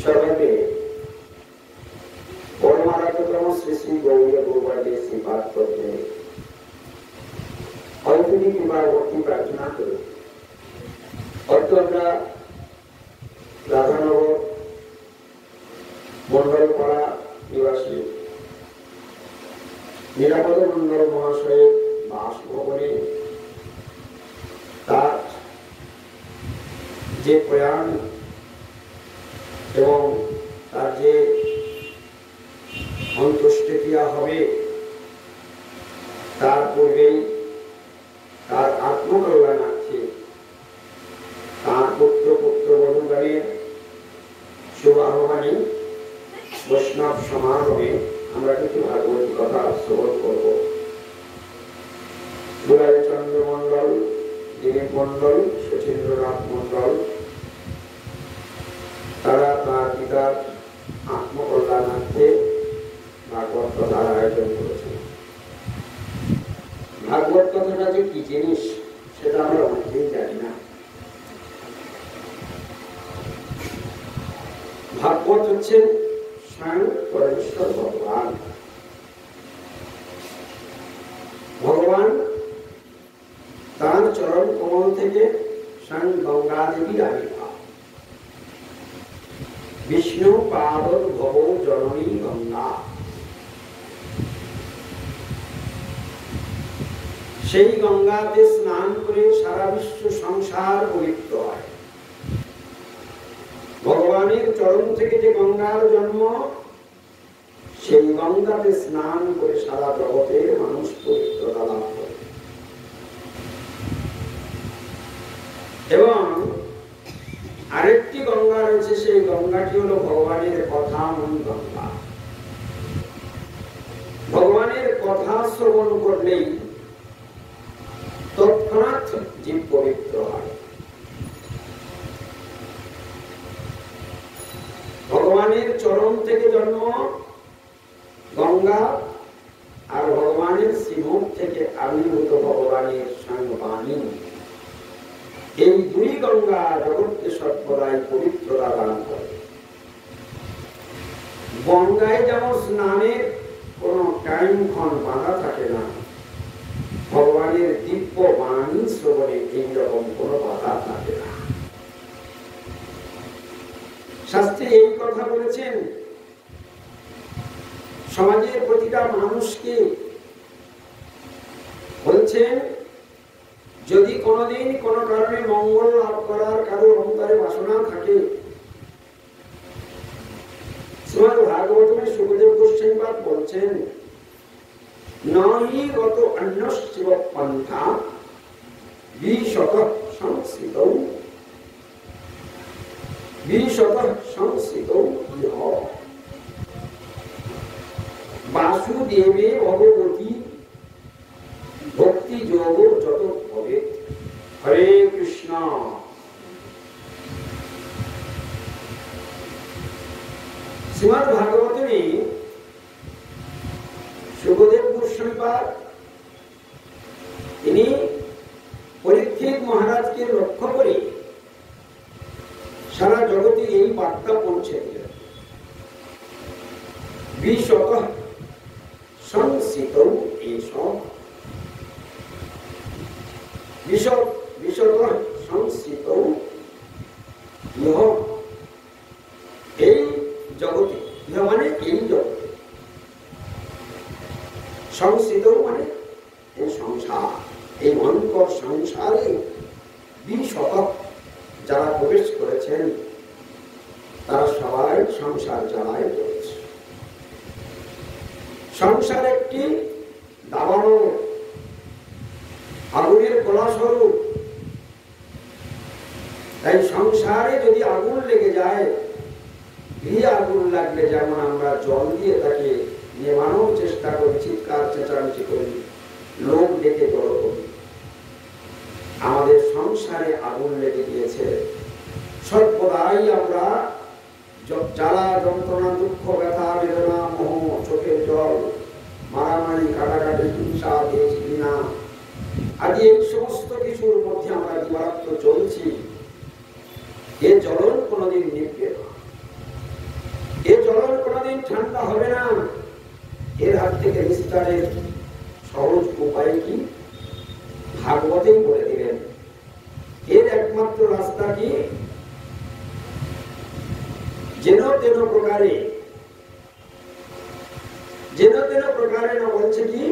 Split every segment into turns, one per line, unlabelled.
সর্বে পরমারাধ্যতম শ্রী শ্রী গৌরীয় গুরুবারের শ্রীপাদ করতে অল্পটি কৃপার ভক্তি প্রার্থনা করি। হয়তো আমরা রাধানগর মন্ডলপাড়া নিবাসী নিরাপদ মন্ডল মহাশয়ের বাসভবনে তার যে প্রয়াণ এবং তার যে অন্ত্যেষ্টিক্রিয়া হবে তার পূর্বেই তার আত্মকল্যাণার্থে তার পুত্র পুত্রবধূগণের শুভ আহ্বানে বৈষ্ণব সমাগমে আমরা কিছু ভাগবত কথা শ্রবণ করব। দুলালচন্দ্র মন্ডল, দিলীপ মন্ডল, শচীন্দ্রনাথ মন্ডল তারা তার পিতার আত্মকল্যাণার্থে ভাগবত কথার আয়োজন করেছেন। ভাগবত কথাটা যে কি জিনিস সেটা আমরা অনেকেই জানি না। ভাগবত হচ্ছেন স্বয়ং পরমেশ্বর ভগবান। ভগবান তার চরণ কমল থেকে স্বয়ং গঙ্গা দেবীর আবির্ভাব। বিষ্ণু পাদর ভব জননী গঙ্গা। সেই গঙ্গাতে স্নান করে সারা বিশ্ব সংসার পবিত্র হয়। ভগবানের চরণ থেকে যে গঙ্গার জন্ম, সেই গঙ্গাতে স্নান করে সারা জগতের মানুষ পবিত্রতা লাভ করে। এবং আরেকটি গঙ্গা রয়েছে, সেই গঙ্গাটি হলো ভগবানের কথাময়ী গঙ্গা। ভগবানের কথা শ্রবণ করলেই তৎক্ষণাৎ জীব পবিত্র হয়। ভগবানের চরণ থেকে জন্ম গঙ্গা, আর ভগবানের শ্রীমুখ থেকে আবির্ভূত ভগবানের সাংবাণী, এই দুই গঙ্গা জগৎকে সর্বদাই পবিত্রতা দান করে। গঙ্গায় যেমন স্নানের কোন টাইম ক্ষণ বাধা থাকে না, ভগবানের দিব্য বাণী শ্রবণে এইরকম কোন বাধা থাকে না। শাস্ত্রে এই কথা বলেছেন, সমাজের প্রতিটা মানুষকে বলছেন, যদি কোনোদিন কোন কারণে মঙ্গল লাভ করার কারো অন্তরে বাসনা থাকে, শ্রীমদ্ ভাগবতে শুকদেব গোস্বামী বলছেন, নহি গত অন্যশ্চিব পন্থা বিশত সংস্কৃতৌ ইহ বাসুদেবে ভগবতী ভক্তি যোগ যত হবে। হরে কৃষ্ণ। শ্রীমদ্ ভাগবতে শুকদেব গোস্বামী তিনি পরীক্ষিত মহারাজকে লক্ষ্য করে সারা জগতে এই বার্তা পৌঁছে দিলেন। বিশত সংস্কৃতৌ এষঃ, বিশত সংস্কৃতৌ ইহ, এই জগতে, ইহ মানে এই জগতে, সংস্কৃতৌ মানে এই সংসার, এই ভয়ঙ্কর সংসারে বিশত যারা প্রবেশ করেছেন তারা সবাই সংসার জ্বালায় চলেছে। সংসার একটি দাবানো আগুনের গোলা স্বরূপ। তাই সংসারে যদি আগুন লেগে যায়, গৃহে আগুন লাগলে যেমন আমরা জল দিয়ে তাকে নেভানোর চেষ্টা করি, চিৎকার চেঁচামেচি করি, লোক ডেকে জড়ো করি, আমাদের সংসারে আগুন লেগে গিয়েছে। সর্বদাই আমরা জ্বালা যন্ত্রণা, দুঃখ, ব্যথা, বেদনা, মোহ, চোখের জল, মারামারি, কাটাকাটি, হিংসা, দেশ ঘৃণা আদি এই সমস্ত কিছুর মধ্যে আমরা জীবাত্ম চলছি। এ জ্বলন কোনদিন নিভবে না। ঠান্ডা হবে না, এর হাত থেকে নিস্তারের সহজ উপায় কি? ভাগবতেই বলে দিলেন। এর একমাত্র রাস্তা কি? যেন তেন প্রকারে না বলছে কি?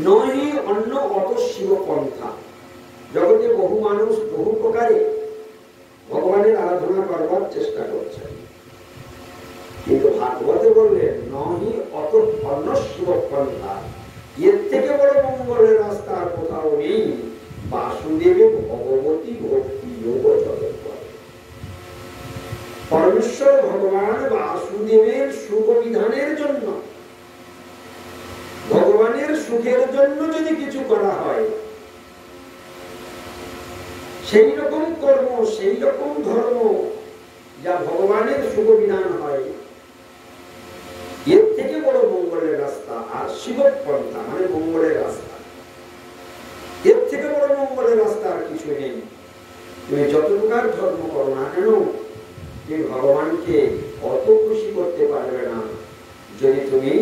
নহি অন্য অত শিব পন্থা। জগতে বহু মানুষ বহু প্রকারে ভগবানের আরাধনা করবার চেষ্টা করছেন, কিন্তু ভাগবতে বললেন নহি অত অন্য শিব পন্থা, এর থেকে বড় মঙ্গলের রাস্তা আর কোথাও নেই। বাসুদেব ভগবতী ভক্তি যোগ জগৎ। পরমেশ্বর ভগবান বাসুদেবের সুখ বিধানের জন্য, ভগবানের সুখের জন্য যদি কিছু করা হয়, সেই রকম কর্ম, সেই রকম ধর্ম যা ভগবানের সুখ বিধান হয়, এর থেকে বড় মঙ্গলের রাস্তা আর শিব পন্থা মানে মঙ্গলের রাস্তা, এর থেকে বড় মঙ্গলের রাস্তা আর কিছু নেই। তুমি যত প্রকার ধর্ম করো না কেন, তুমি ভগবানকে অত খুশি করতে পারবে না যদি তুমি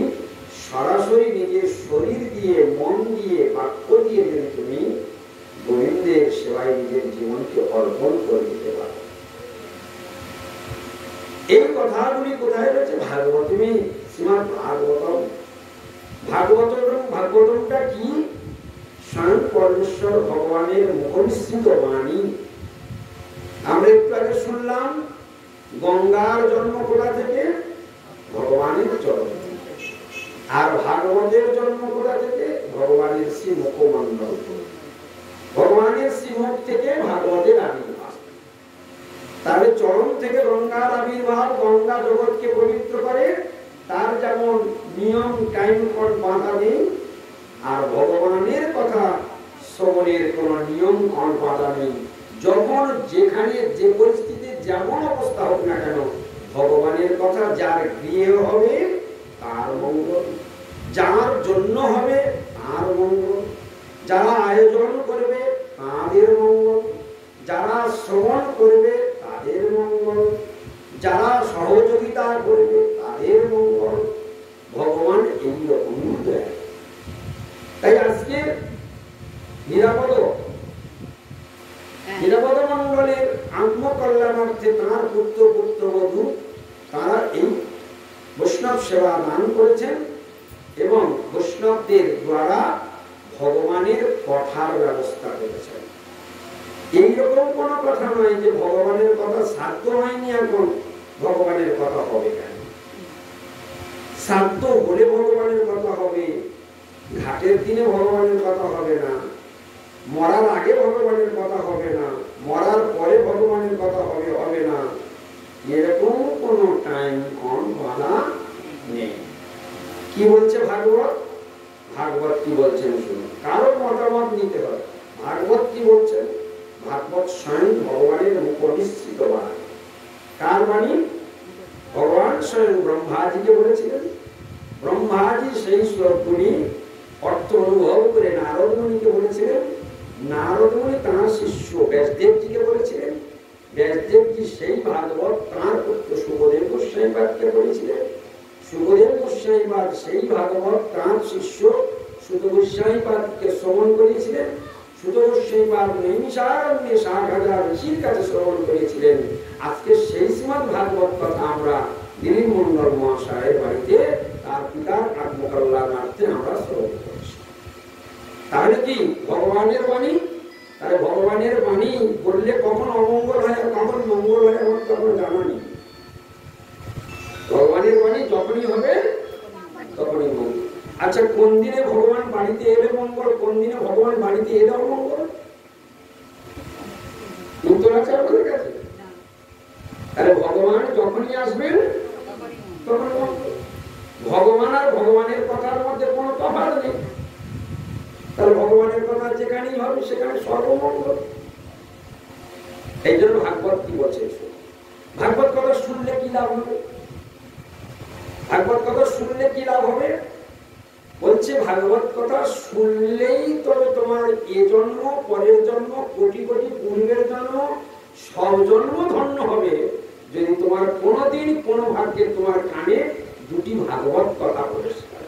সরাসরি নিজের শরীর দিয়ে, মন দিয়ে, বাক্য দিয়ে যদি তুমি গোবিন্দের সেবায় নিজের জীবনকে অর্পণ করে দিতে পারো। এই কথাগুলি কোথায় রয়েছে? ভাগবতমে। শ্রীমদ্ ভাগবতম। ভাগবতমটা কি? স্বয়ং পরমেশ্বর ভগবানের মুখনিসৃত বাণী। আমরা একটু আগে শুনলাম গঙ্গার জন্ম কোথা থেকে? ভগবানের চরণ। আর ভাগবতের জন্ম কোথা থেকে? ভগবানের শ্রী মুখমণ্ডল। ভগবানের শ্রীমুখ থেকে ভাগবতের আবির্ভাব। তাহলে চরণ থেকে গঙ্গার আবির্ভাব, গঙ্গা জগৎকে পবিত্র করে। তার যেমন নিয়ম টাইম বাঁধা নেই, আর ভগবানের কথা শ্রবণের কোন নিয়ম বাঁধা নেই। যখন যেখানে যে পরিস্থিতি যেমন অবস্থা হোক না কেন, ভগবানের কথা যার গৃহে হবে তার মঙ্গল, যার জন্য হবে তার মঙ্গল, যারা আয়োজন করবে তাদের মঙ্গল, যারা শ্রবণ করবে তাদের মঙ্গল, যারা সহযোগিতা করবে তাদের মঙ্গল। ভগবান এইরকম দেয়। তাই আজকে নিরাপদ মন্ডলের আত্মকল্যাণার্থে তাঁর পুত্র পুত্রবধূ তারা এই বৈষ্ণব সেবা দান করেছেন এবং বৈষ্ণবদের দ্বারা ভগবানের কথার ব্যবস্থা করেছেন। এইরকম কোন কথা নয় যে ভগবানের কথা সাধ্য হয়নি, এখন ভগবানের কথা হবে কেন? সাধ্য হলে ভগবানের কথা হবে। ঘাটের দিনে ভগবানের কথা হবে না, মরার আগে ভগবানের কথা হবে না, মরার পরে ভগবানের কথা হবে না। এরকম কোন টাইম বাধা নেই। কি বলছে ভাগবত? ভাগবত কি বলছেন শুনুন। কারো মতামত নিতে হবে। ভাগবত কি বলছেন? ভাগবত স্বয়ং ভগবানের মুখনিসৃত বাণী। কার বাণী? ভগবান স্বয়ং ব্রহ্মাজিকে বলেছিলেন। ব্রহ্মাজি সেই শ্লোকগুলি অর্থ অনুভব করে নারদ মুনিকে বলেছিলেন। নারদ মুনি তাঁর শিষ্য ব্যাসদেবজিকে বলেছিলেন। ব্যাসদেবজি সেই ভাগবত তাঁর পুত্র সুখদেব গোস্বামীপাদকে বলেছিলেন। সুখদেব গোস্বামীপাদ সেই ভাগবত তাঁর শিষ্য সুত গোস্বামীপাদকে শ্রবণ করেছিলেন। সুত গোস্বামীপাদ নৈমিষারণ্যে ৬০,০০০ ঋষির কাছে শ্রবণ করেছিলেন। আজকে সেই শ্রীমদ্ ভাগবত কথা আমরা দিলীপ মন্ডল মহাশয়ের বাড়িতে তার পিতার আত্মকল্যাণার্থে আমরা শ্রবণ করছি। তাহলে কি ভগবানের বাণী? তাহলে ভগবানের বাণী বললে কখন অমঙ্গল হয় আর কখন মঙ্গল হয় আমার তখন জানা নেই। ভগবানের বাণী যখনই হবে তখনই মঙ্গল। আচ্ছা, কোন দিনে ভগবান বাড়িতে এলে মঙ্গল, কোন দিনে ভগবান বাড়িতে এলেও মঙ্গল? উত্তর আছে আমাদের কাছে? তাহলে ভগবান যখনই আসবেন তখনই মঙ্গল। ভগবান আর ভগবানের কথার মধ্যে কোনো তফাৎ নেই। তাহলে ভগবানের কথা যেখানেই হবে সেখানে সর্বমঙ্গল। এই জন্য ভাগবত কি বলছে? ভাগবত কথা শুনলে কি লাভ হবে? ভাগবত কথা শুনলে কি লাভ হবে? বলছে ভাগবত কথা শুনলেই তবে তোমার এ জন্ম, পরের জন্ম, কোটি কোটি পূর্বের জন্ম, সব জন্ম ধন্য হবে যদি তোমার কোনোদিন কোনো ভাগ্যে তোমার কানে দুটি ভাগবত কথা প্রবেশ করে।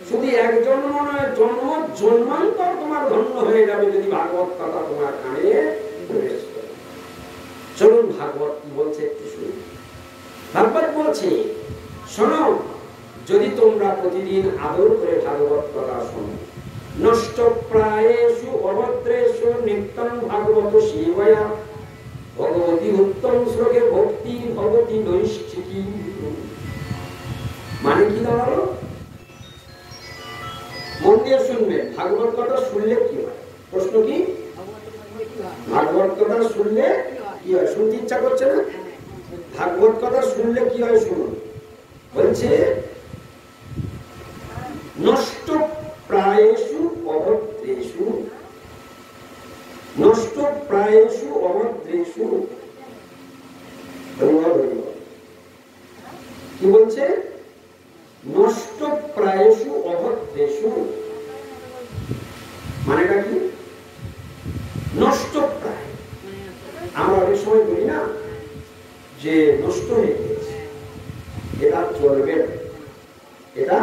শুধু এক জন্ম নয়, জন্ম জন্মান্তর তোমার ধন্য হয়ে যাবে যদি ভাগবত কথা তোমার কানে প্রবেশ করে। চলুন ভাগবত কি বলছে একটু শুনি। ভাগবত বলছে, শোনো, যদি তোমরা প্রতিদিন আদর করে ভাগবত কথা শোনো, নষ্ট প্রায়েষু অভদ্রেষু নিত্যং ভাগবত সেবয়া ভগবতী উত্তম শ্লোকে ভক্তি ভগবতী নৈষ্ঠিকী। মানে কি দাঁড়ালো? মন দিয়ে শুনবেন, ভাগবত কথা শুনলে কি হয়? প্রশ্ন কি? ভাগবত কথা শুনলে কি হয়? শুনতে ইচ্ছা করছে না? ভাগবত কথা শুনলে কি হয় শুনুন। বলছে, নষ্ট প্রায়েষু অভদ্রেষু, নষ্ট প্রায়েষু অভদ্রেষু। কি বলছে? নষ্ট প্রায়েষু অভদ্রেষু। মানেটা কি? নষ্ট প্রায়, আমরা অনেক সময় বলি না যে নষ্ট হয়ে গেছে, এটা চলবে না, এটা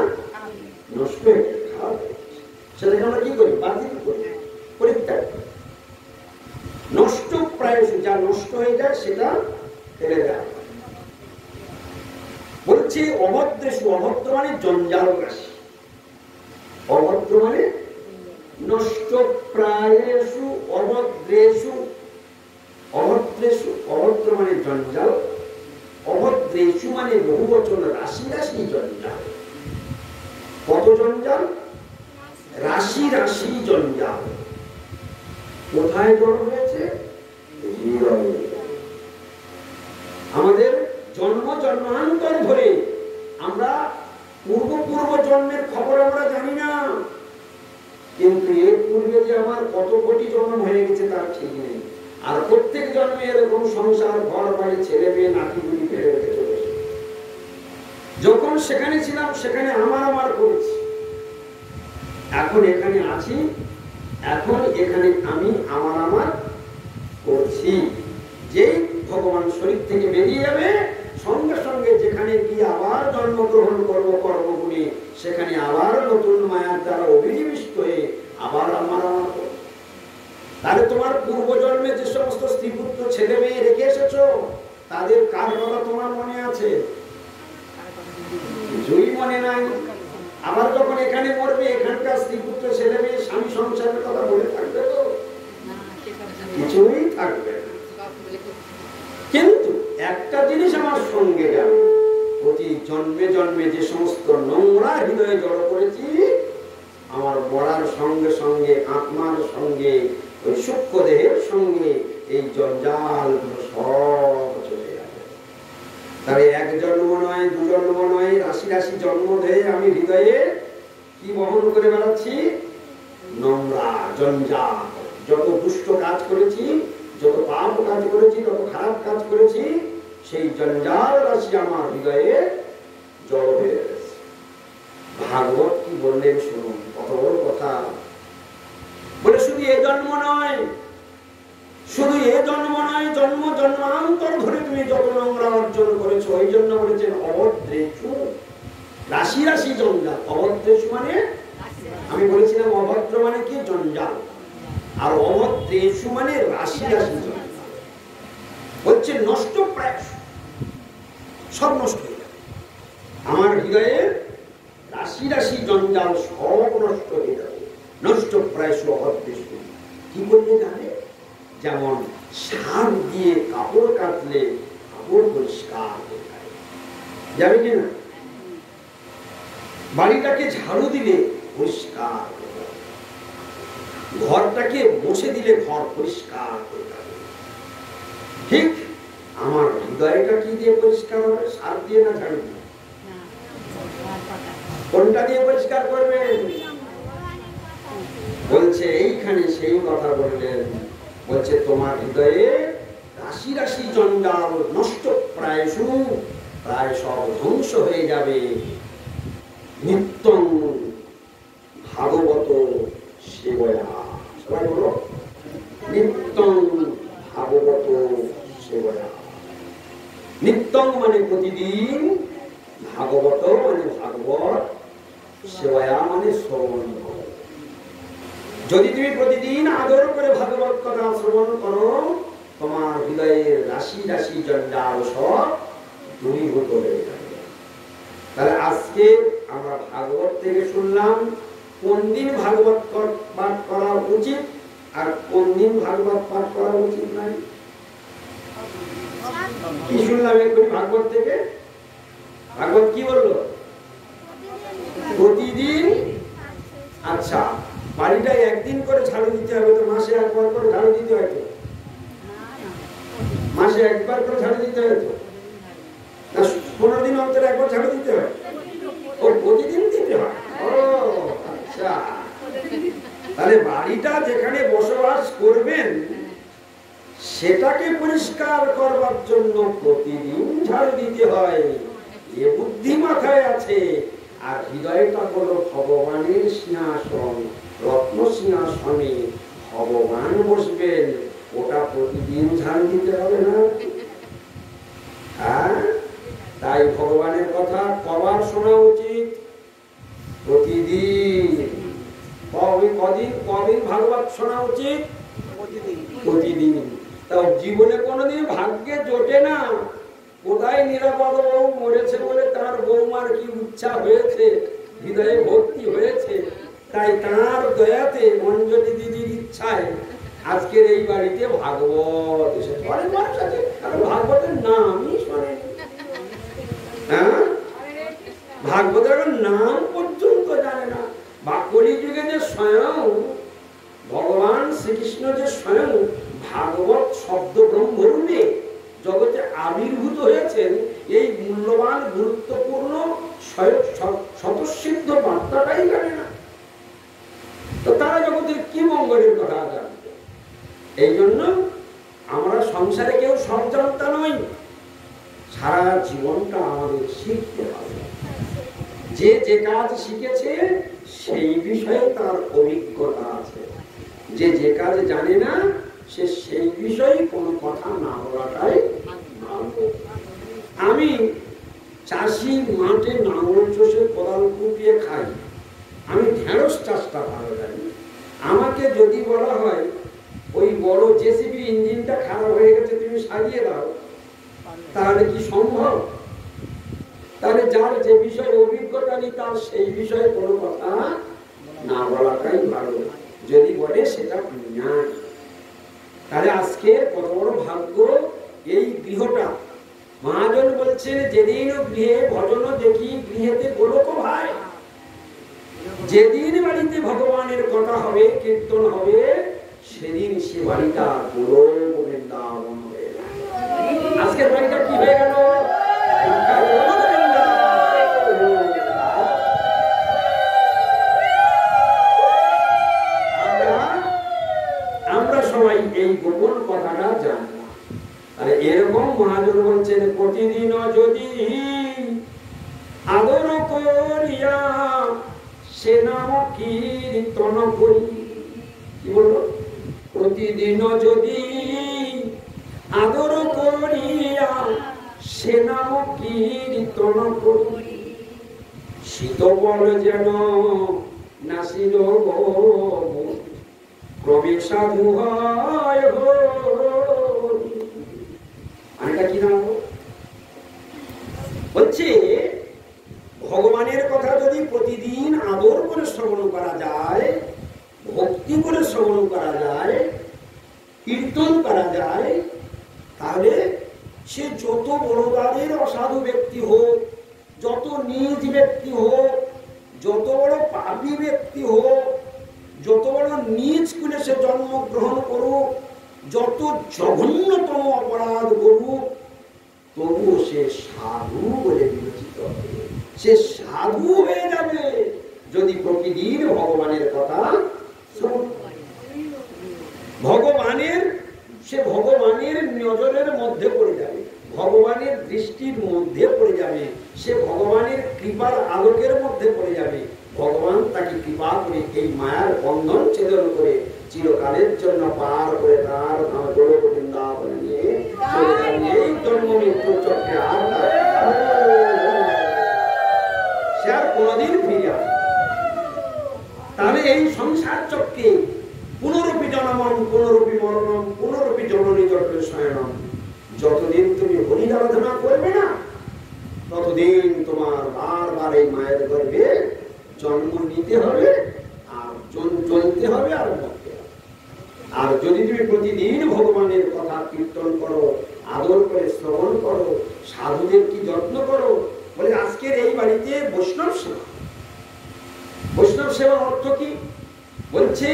নষ্ট হয়ে গেছে, খারাপ হয়ে গেছে, সেটাকে আমরা কি করি? বাতিল করি, পরিত্যাগ করি। নষ্ট প্রায়শ, যা নষ্ট হয়ে যায় সেটা ফেলে দেওয়া। বলছে অভদ্রেষু, অভদ্র মানে জঞ্জালগ্রাসী, অভদ্র মানে নষ্ট প্রায়েষু অভদ্রেষু, অভদ্রেষু, অভদ্র মানে জঞ্জাল, অভদ্রেষু মানে বহু বচন, রাশি রাশি জঞ্জাল। কত জঞ্জাল? রাশি রাশি জঞ্জাল। কোথায় জড় হয়েছে? আমাদের জন্ম জন্মান্তর ধরে আমরা পূর্ব জন্মের খবর আমরা জানি না, কিন্তু এর পূর্বে যে আমার কত কোটি জন্ম হয়ে গেছে তার ঠিক নেই। আর প্রত্যেক জন্মে এরকম সংসার, ঘর বাড়ি, ছেলে মেয়ে, নাতিগুলি ফেলে রেখে চলেছে। যখন সেখানে ছিলাম সেখানে আমার করেছি, এখন এখানে আছি, এখন এখানে আমি আমার করছি। যেই ভগবান শরীর থেকে বেরিয়ে যাবে, সঙ্গে সঙ্গে যেখানে গিয়ে আবার জন্মগ্রহণ করবো কর্মগুলি, সেখানে আবার নতুন মায়ার দ্বারা অভিনিবিষ্ট হয়ে আবার আমার করবো। তাহলে তোমার পূর্বজন্মে যে সমস্ত স্ত্রী পুত্র ছেলে মেয়ে রেখে এসেছো, তাদের কার কথা তোমার মনে আছে? কিছুই মনে নাই। আবার যখন এখানে মরবে, এখানকার স্ত্রী পুত্র ছেলে মেয়ে স্বামী সংসারের কথা বলে থাকবে তো? কিছুই থাকবে না। কিন্তু একটা জিনিস আমার সঙ্গে যাবে, প্রতি জন্মে জন্মে যে সমস্ত নোংরা হৃদয়ে জড়ো করেছি, আমার মরার সঙ্গে সঙ্গে আত্মার সঙ্গে, ওই সূক্ষ্ম দেহের সঙ্গে এই জঞ্জাল সব চলে যাবে। তবে এক জন্ম নয়, দু জন্ম নয়, রাশি রাশি জন্ম ধরে আমি হৃদয়ে কি বহন করে বেড়াচ্ছি? নোংরা জঞ্জাল। যত দুষ্ট কাজ করেছি, যত পাপ কাজ করেছি, যত খারাপ কাজ করেছি, সেই জঞ্জাল রাশি আমার হৃদয়ে জড়ো হয়ে গেছে। ভাগবত কি বললেন শুনুন, কত বড় কথা। বলে শুধু এ জন্ম নয়, শুধু এ জন্ম নয়, জন্ম জন্মান্তর ধরে তুমি যত নোংরা অর্জন করেছো, এই জন্য বলেছেন অভদ্রেষু, রাশি রাশি জঞ্জাল। অভদ্রেষু মানে, আমি বলেছিলাম অভদ্র মানে কি? জঞ্জাল। আর অভদ্রেষু মানে রাশি রাশি জঞ্জাল। হচ্ছে নষ্ট প্রায়, সব নষ্ট হয়ে যাবে। আমার হৃদয়ে রাশি রাশি জঞ্জাল সব নষ্ট হয়ে যাবে। নষ্ট প্রায় অভদ্রেষু। কি বললে জানে? যেমন সার দিয়ে কাপড় কাটলে কাপড় পরিষ্কার হয়ে যাবে কিনা? বাড়িটাকে ঝাড়ু দিলে পরিষ্কার হয়ে যাবে, ঘরটাকে মুছে দিলে ঘর পরিষ্কার হয়ে যাবে। ঠিক আমার হৃদয়টা কি দিয়ে পরিষ্কার হবে? সার দিয়ে না ঝাড়ু দিয়ে? কোনটা দিয়ে পরিষ্কার করবেন? বলছে এইখানে সেই কথা বললেন। বলছে তোমার হৃদয়ে রাশি রাশি জঞ্জাল নষ্ট প্রায় সব ধ্বংস হয়ে যাবে। নিত্যং ভাগবত সেবয়া। সবাই বলো, নিত্যং ভাগবত সেবয়া। নিত্যং মানে প্রতিদিন, ভাগবত মানে ভাগবত, সেবয়া মানে শ্রবণ করো। যদি তুমি প্রতিদিন আদর করে ভাগবত কথা শ্রবণ করো, তোমার হৃদয়ের রাশি রাশি জঞ্জাল সব দূরীভূত হয়ে যাবে। তাহলে আজকে আমরা ভাগবত থেকে শুনলাম কোন দিন ভাগবত পাঠ করা উচিত আর কোন দিন ভাগবত পাঠ করা উচিত নয়। কি শুনলাম একটু ভাগবত থেকে? ভাগবত কি বললো? প্রতিদিন। আচ্ছা, বাড়িটা একদিন করে ঝাড়ু দিতে হবে তো মাসে একবার করে ঝাড়ু দিতে হয় তো? মাসে একবার করে ঝাড়ু দিতে হয় তো? না 15 দিন অন্তর একবার ঝাড়ু দিতে হয়? ও প্রতিদিন দিতে হয়। ও আচ্ছা, তাহলে বাড়িটা যেখানে বসবাস করবেন সেটাকে পরিষ্কার করবার জন্য প্রতিদিন ঝাড়ু দিতে হয়, এ বুদ্ধি মাথায় আছে। আর হৃদয়টা হলো ভগবানের সিংহাসন, রত্ন সিংহাসনে ভগবান বসবেন, ওটা প্রতিদিন ঝাড়ু দিতে হবে না? হ্যাঁ, তাই ভগবানের কথা কবার শোনা উচিত? প্রতিদিন। কদিন ভাগবত শোনা উচিত? প্রতিদিন। তাও জীবনে কোনোদিন ভাগ্যে জোটে না, কোথায় নিরাপদ বউ মরেছে বলে তার বৌমার কি ইচ্ছা হয়েছে, হৃদয়ে ভক্তি হয়েছে, তাই তার দয়াতে অঞ্জলি দিদির ইচ্ছায় আজকের এই বাড়িতে ভাগবত এসেছে। অনেক মানুষ আছে ভাগবতের নামই শোনে, হ্যাঁ, ভাগবতের নাম পর্যন্ত জানে না। বা কলিযুগে যে স্বয়ং ভগবান শ্রীকৃষ্ণ যে স্বয়ং ভাগবত শব্দ ব্রহ্মরূপে জগতে আবির্ভূত হয়েছেন, এই মূল্যবান গুরুত্বপূর্ণ স্বতঃসিদ্ধ বার্তাটাই জানে না, তো তারা জগতের কি মঙ্গলের কথা জানবে? এই জন্য আমরা সংসারে কেউ সব জানতা নই, সারা জীবনটা আমাদের শিখতে হবে। যে যে কাজ শিখেছে সেই বিষয়ে তার অভিজ্ঞতা আছে, যে যে কাজ জানে না সে সেই বিষয়ে কোনো কথা না বলাটাই ভালো। আমি চাষি মাঠে নাঙল চষে কোদাল কুপিয়ে খাই, আমি ঢেঁড়স চাষটা ভালো জানি। আমাকে যদি বলা হয় ওই বড় জেসিবি ইঞ্জিনটা খারাপ হয়ে গেছে তুমি সারিয়ে দাও, তাহলে কি সম্ভব? তাহলে যার যে বিষয়ে অভিজ্ঞতা নেই তার সেই বিষয়ে কোনো কথা না বলাটাই ভালো, যদি বলে সেটা না। তাহলে আজকে কত বড় ভাগ্য এই গৃহটা। মহাজন বলছেন যেদিন গৃহে ভজন দেখি গৃহেতে গোলক ভাই, যেদিন বাড়িতে ভগবানের কথা হবে কীর্তন হবে সেদিন সে বাড়িটা গোলক বৃন্দাবন হয়ে যায়। আজকের বাড়িটা কি হয়ে গেল? আমরা সবাই এই গোপন কথাটা জানি না। তাহলে এরকম মহাজন বলছেন প্রতিদিন যদি আদর করিয়া সে নাম কীর্তন করি। কি বললো? প্রতিদিন যদি আদর করিয়া সে নাম কীর্তন করি, শীত বল যেন নাসিল ক্রমে সাধু হয়। আরেকটা কি নাম বলছে? ভগবানের কথা যদি প্রতিদিন আদর করে শ্রবণ করা যায়, ভক্তি করে শ্রবণ করা যায়, কীর্তন করা যায়, তাহলে সে যত বড়দের অসাধু ব্যক্তি হোক, যত নীচ ব্যক্তি হোক, যত বড় পাপী ব্যক্তি হোক, যত বড় নীচ কুলে সে জন্মগ্রহণ করুক, যত জঘন্যতম অপরাধ করুক, তবুও সে সাধু বলে বিবেচিত হবে। সে সাধু হয়ে যাবে যদি প্রতিদিন ভগবানের কথা শ্রবণ করে। সে ভগবানের নজরের মধ্যে পড়ে যাবে, ভগবানের দৃষ্টির মধ্যে পড়ে যাবে, সে ভগবানের কৃপার আলোকের মধ্যে পড়ে যাবে। ভগবান তাকে কৃপা করে এই মায়ার বন্ধন ছেদন করে চিরকালের জন্য পার করে তার ধাম গোলক বৃন্দাবন কৃষ্ণায়নম, যতদিন তুমি হরি আরাধনা করবে না ততদিন তোমার বারবার এই মায়ের গর্ভে জন্ম নিতে হবে, আর চলতে হবে, আর মরতে হবে। আর যদি তুমি প্রতিদিন ভগবানের কথা কীর্তন করো, আদর করে শ্রবণ করো, সাধুদের কি যত্ন করো, বলে আজকের এই বাড়িতে বৈষ্ণব সেবা। বৈষ্ণব সেবার অর্থ কি? বলছে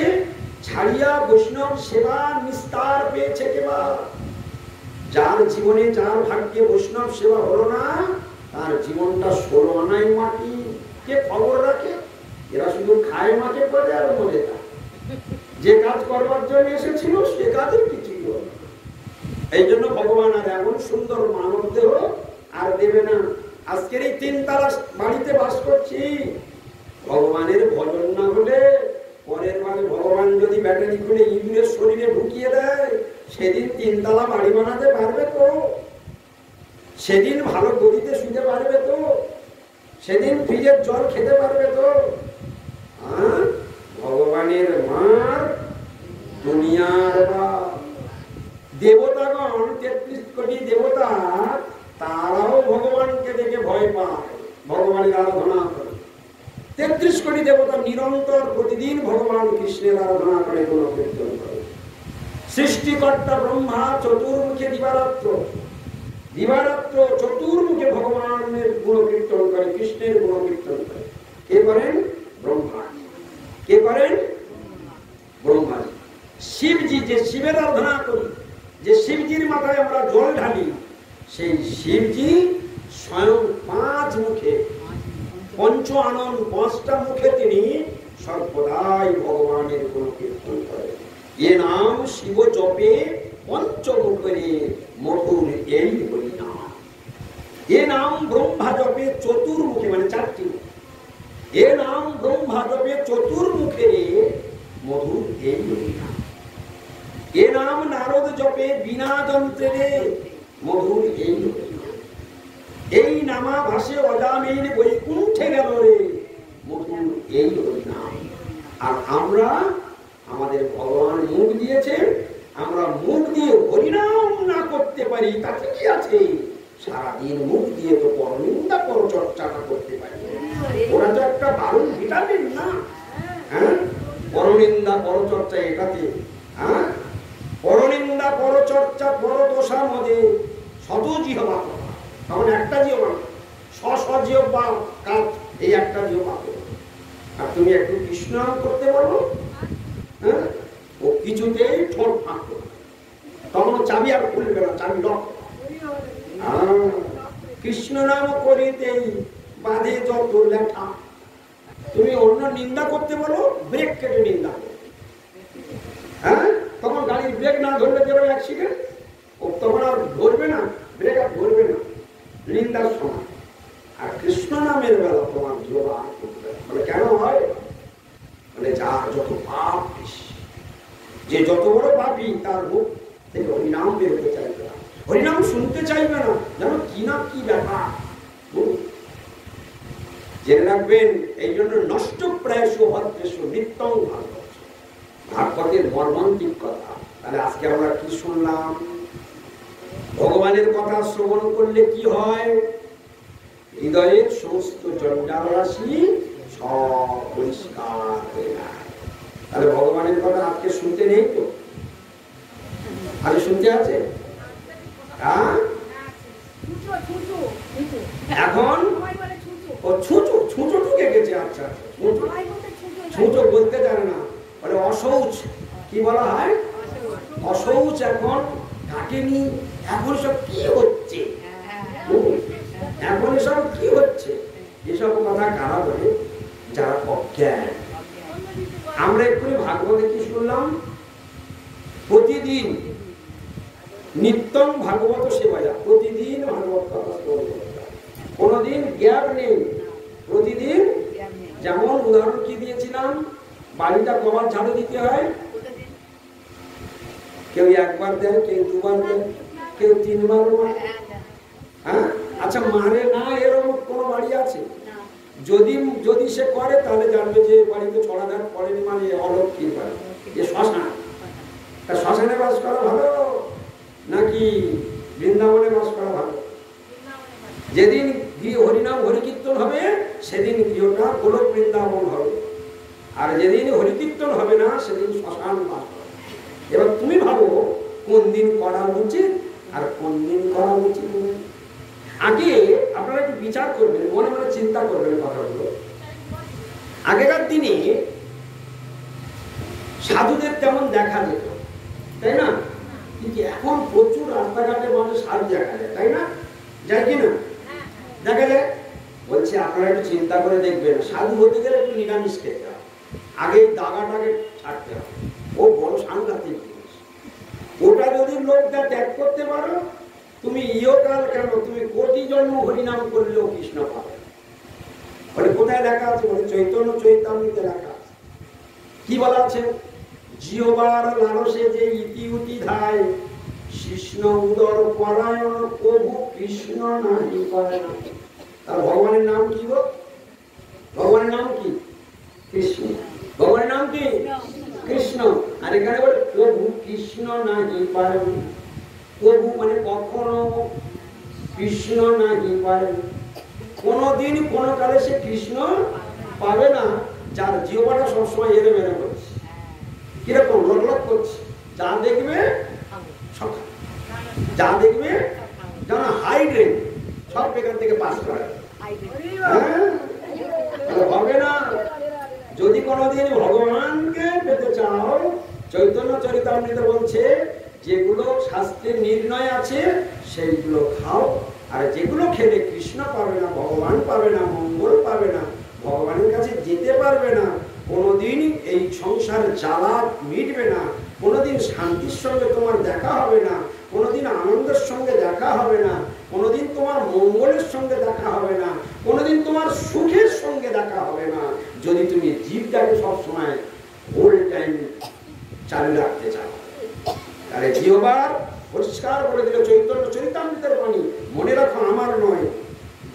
ছাড়িয়া বৈষ্ণব সেবা নিস্তার পেয়েছে কেবা। যার জীবনে, যার ভাগ্যে বৈষ্ণব সেবা হলো না, তার জীবনটা 16 আনায় মাটি। কে খবর রাখে? এরা শুধু খায় মাঠে পড়ে আর মরে যায়। যে কাজ করবার জন্য এসেছিল সে কাজের কিছুই হলো না। এই জন্য ভগবান আর এমন সুন্দর মানব দেহ আর দেবে না। আজকের এই 3 তালা বাড়িতে বাস করছি, ভগবানের ভজন না হলে পরের বারে ভগবান যদি ব্যাটারি খুলে ইঁদুরের শরীরে ঢুকিয়ে দেয়, সেদিন 3 তালা বাড়ি বানাতে পারবে তো? সেদিন ভালো গদিতে শুতে পারবে তো? সেদিন ফ্রিজের জল খেতে পারবে তো? ভগবানের মার দুনিয়ার দেবতাগণ 33 কোটি দেবতা, তারাও ভগবানকে দেখে ভয় পায়, ভগবানের আরাধনা করে। 33 কোটি দেবতা নিরন্তর প্রতিদিন ভগবান কৃষ্ণের আরাধনা করে, গুণ কীর্তন করে। সৃষ্টিকর্তা ব্রহ্মা চতুর্মুখে দিবারাত্র, দিবারাত্র চতুর্মুখে ভগবানের গুণ কীর্তন করে, কৃষ্ণের গুণ কীর্তন করে। কে করেন? ব্রহ্মা। কে করেন? ব্রহ্মাজি। শিবজি, যে শিবের আরাধনা করি, যে শিবজির মাথায় আমরা জল ঢালি, সেই শিবজি স্বয়ং 5 মুখে, পঞ্চ আনন 5টা মুখে তিনি সর্বদাই ভগবানের গুণ কীর্তন করেন। এ নাম শিব জপে পঞ্চমুখে মধুর এই হরি নাম। এ নাম ব্রহ্মা জপে চতুর্মুখে, মানে 4টি। এ নাম ব্রহ্মা জপে চতুর্মুখে মধুর এই হরি নাম। এ নাম নারদ জপে বিনা যন্ত্রে মধুর এই হরি নাম। এই নামা ভাসে অজামিন বৈকুণ্ঠে গেল রে মধুর এই হরি নাম। আর আমরা, আমাদের ভগবান মুখ দিয়েছেন, আমরা মুখ দিয়ে হরিনাম না করতে পারি তাতে কি আছে? সারাদিন মুখ দিয়ে তো পরনিন্দা পরচর্চাটা করতে পারি। ওরা তো একটা দারুণ ভিটামিন না? হ্যাঁ, পরনিন্দা পরচর্চা এটাতে। হ্যাঁ, পরনিন্দা পরচর্চা পরদোষা মধ্যে শত জিহবা, তখন একটা জিহবা, জিহবা কাজ, এই একটা জিহবা। আর তুমি একটু কৃষ্ণ নাম করতে বলো, হ্যাঁ, ও কিছুতেই ঠোঁট ফাঁক করবে, তখন চাবি আর খুলবে না, চাবি লক। কৃষ্ণ নাম করিতেই বাঁধে যত লেখা। তুমি অন্য নিন্দা করতে বলো, ব্রেক কেটে নিন্দা করো। হ্যাঁ, তখন গাড়ির ব্রেক না ধরলে যেন অ্যাক্সিডেন্ট, ও তখন আর ধরবে না, ব্রেক আর ধরবে না, নিন্দার সময়। আর কৃষ্ণ নামের বেলা তোমার জোড়া করবে। মানে কেন হয়? মানে যার যত পাপ বেশি, যে যত বড় পাপী, তার মুখ থেকে হরিনাম বেরোতে চাইবে না, হরিনাম শুনতে চাইবে না, যেন কি না কি ব্যাপার। জেনে রাখবেন, এই জন্য নষ্ট প্রায় সৌভাগ্যেশ নিত্যং ভাগবত, ভাগবতের মর্মান্তিক কথা। তাহলে আজকে আমরা কি শুনলাম? ভগবানের কথা শ্রবণ করলে কি হয়? হৃদয়ের সমস্ত জঞ্জাল রাশি সব পরিষ্কার হয়ে যায়। তাহলে ভগবানের কথা আজকে শুনতে নেই তো? আরে শুনতে আছে? হ্যাঁ, এখন ও ছুঁচো, ছুঁচো ঢুকে গেছে। আচ্ছা, ছুঁচো বলতে জানে না, বলে অশৌচ। কি বলা হয়? অশৌচ এখন কাটেনি। এখন সব কি হচ্ছে? এখন এসব কি হচ্ছে? এসব কথা কারা বলে? যারা অজ্ঞান। আমরা এক্ষুনি ভাগবতে কি শুনলাম? প্রতিদিন নিত্যং ভাগবত সেবায়া, প্রতিদিন ভাগবত কথা শ্রবণ করতে হবে, কোনদিন গ্যাপ নেই, প্রতিদিন। যেমন উদাহরণ কি দিয়েছিলাম, বাড়িটা কবার ঝাড়ু দিতে হয়? কেউ 1 বার দেয়, কেউ 2 বার দেয়, কেউ 3 বার মারে। হ্যাঁ, আচ্ছা, মারে না এরকম কোন বাড়ি আছে? যদি সে করে তাহলে জানবে যে বাড়িতে ছড়াধার পড়েনি, মানে অলক্ষীর বাড়ি, যে শ্মশান। তা শ্মশানে বাস করা ভালো নাকি বৃন্দাবনে বাস করা ভালো? যেদিন গৃহ হরিনাম হরিকীর্তন হবে সেদিন গৃহটা গোলক বৃন্দাবন হবে, আর যেদিন হরিকীর্তন হবে না সেদিন শ্মশান বাস হবে। এবার তুমি ভাবো কোন দিন করা উচিত আর কোন দিন করা উচিত। আগে আপনারা একটু বিচার করবেন, মনে মনে চিন্তা করবেন কথাগুলো। আগেকার দিনে সাধুদের তেমন দেখা যেত, তাই না? কিন্তু এখন প্রচুর রাস্তাঘাটে মানুষ সাধু দেখা যায়, তাই না? যায় কিনা? দেখা যায়। বলছি আপনারা একটু চিন্তা করে দেখবেন, সাধু হতে গেলে একটু নিরামিষ খেতে হবে, আগে দাগাটাকে ছাড়তে হবে। ও বড় সাংঘাতিক জিনিস। ওটা যদি লোকটা ত্যাগ করতে পারো, তুমি ইহকাল কেন তুমি কোটি জন্ম হরিনাম করলেও কৃষ্ণ পাবে। বলে কোথায় লেখা আছে? বলে চৈতন্য চৈতামৃতে লেখা আছে। কি বলা আছে? জিহ্বার লালসে যে ইতি উতি ধায়, কৃষ্ণ উদর পরায়ণ প্রভু কৃষ্ণ নাহি পায় না। তার ভগবানের নাম কি গো? ভগবানের নাম কি? কৃষ্ণ। ভগবানের নাম কি? কৃষ্ণ। আর এখানে বলে প্রভু কৃষ্ণ নাহি পায়। প্রভু মানে কখনো, কৃষ্ণ নাহি পায়। কোনদিন কোন কালে সে কৃষ্ণ পাবে না, যার জিহ্বাটা সবসময় এরে বেড়ে করছে, কিরকম লটলট করছে। যা দেখবে যা দেখবে যেন হাইড্রেট সব এখান থেকে পাস করে হবে না। যদি কোনোদিন ভগবানকে পেতে চাও, চৈতন্য চরিতামৃত বলছে যেগুলো শাস্ত্রের নির্ণয় আছে সেইগুলো খাও, আর যেগুলো খেলে কৃষ্ণ পাবে না, ভগবান পাবে না, মঙ্গল পাবে না, ভগবানের কাছে যেতে পারবে না, কোনোদিন এই সংসার জ্বালা মিটবে না, কোনোদিন শান্তির সঙ্গে তোমার দেখা হবে না, কোনোদিন আনন্দের সঙ্গে দেখা হবে না, কোনোদিন তোমার মঙ্গলের সঙ্গে দেখা হবে না, কোনোদিন তোমার সুখের সঙ্গে দেখা হবে না, যদি তুমি জীবটাকে সবসময় হোল টাইম চালু রাখতে চাও। তাহলে জিহ্বার পরিষ্কার করে দিল চৈতন্য চরিতামৃতের বাণী। মনে রাখো, আমার নয়।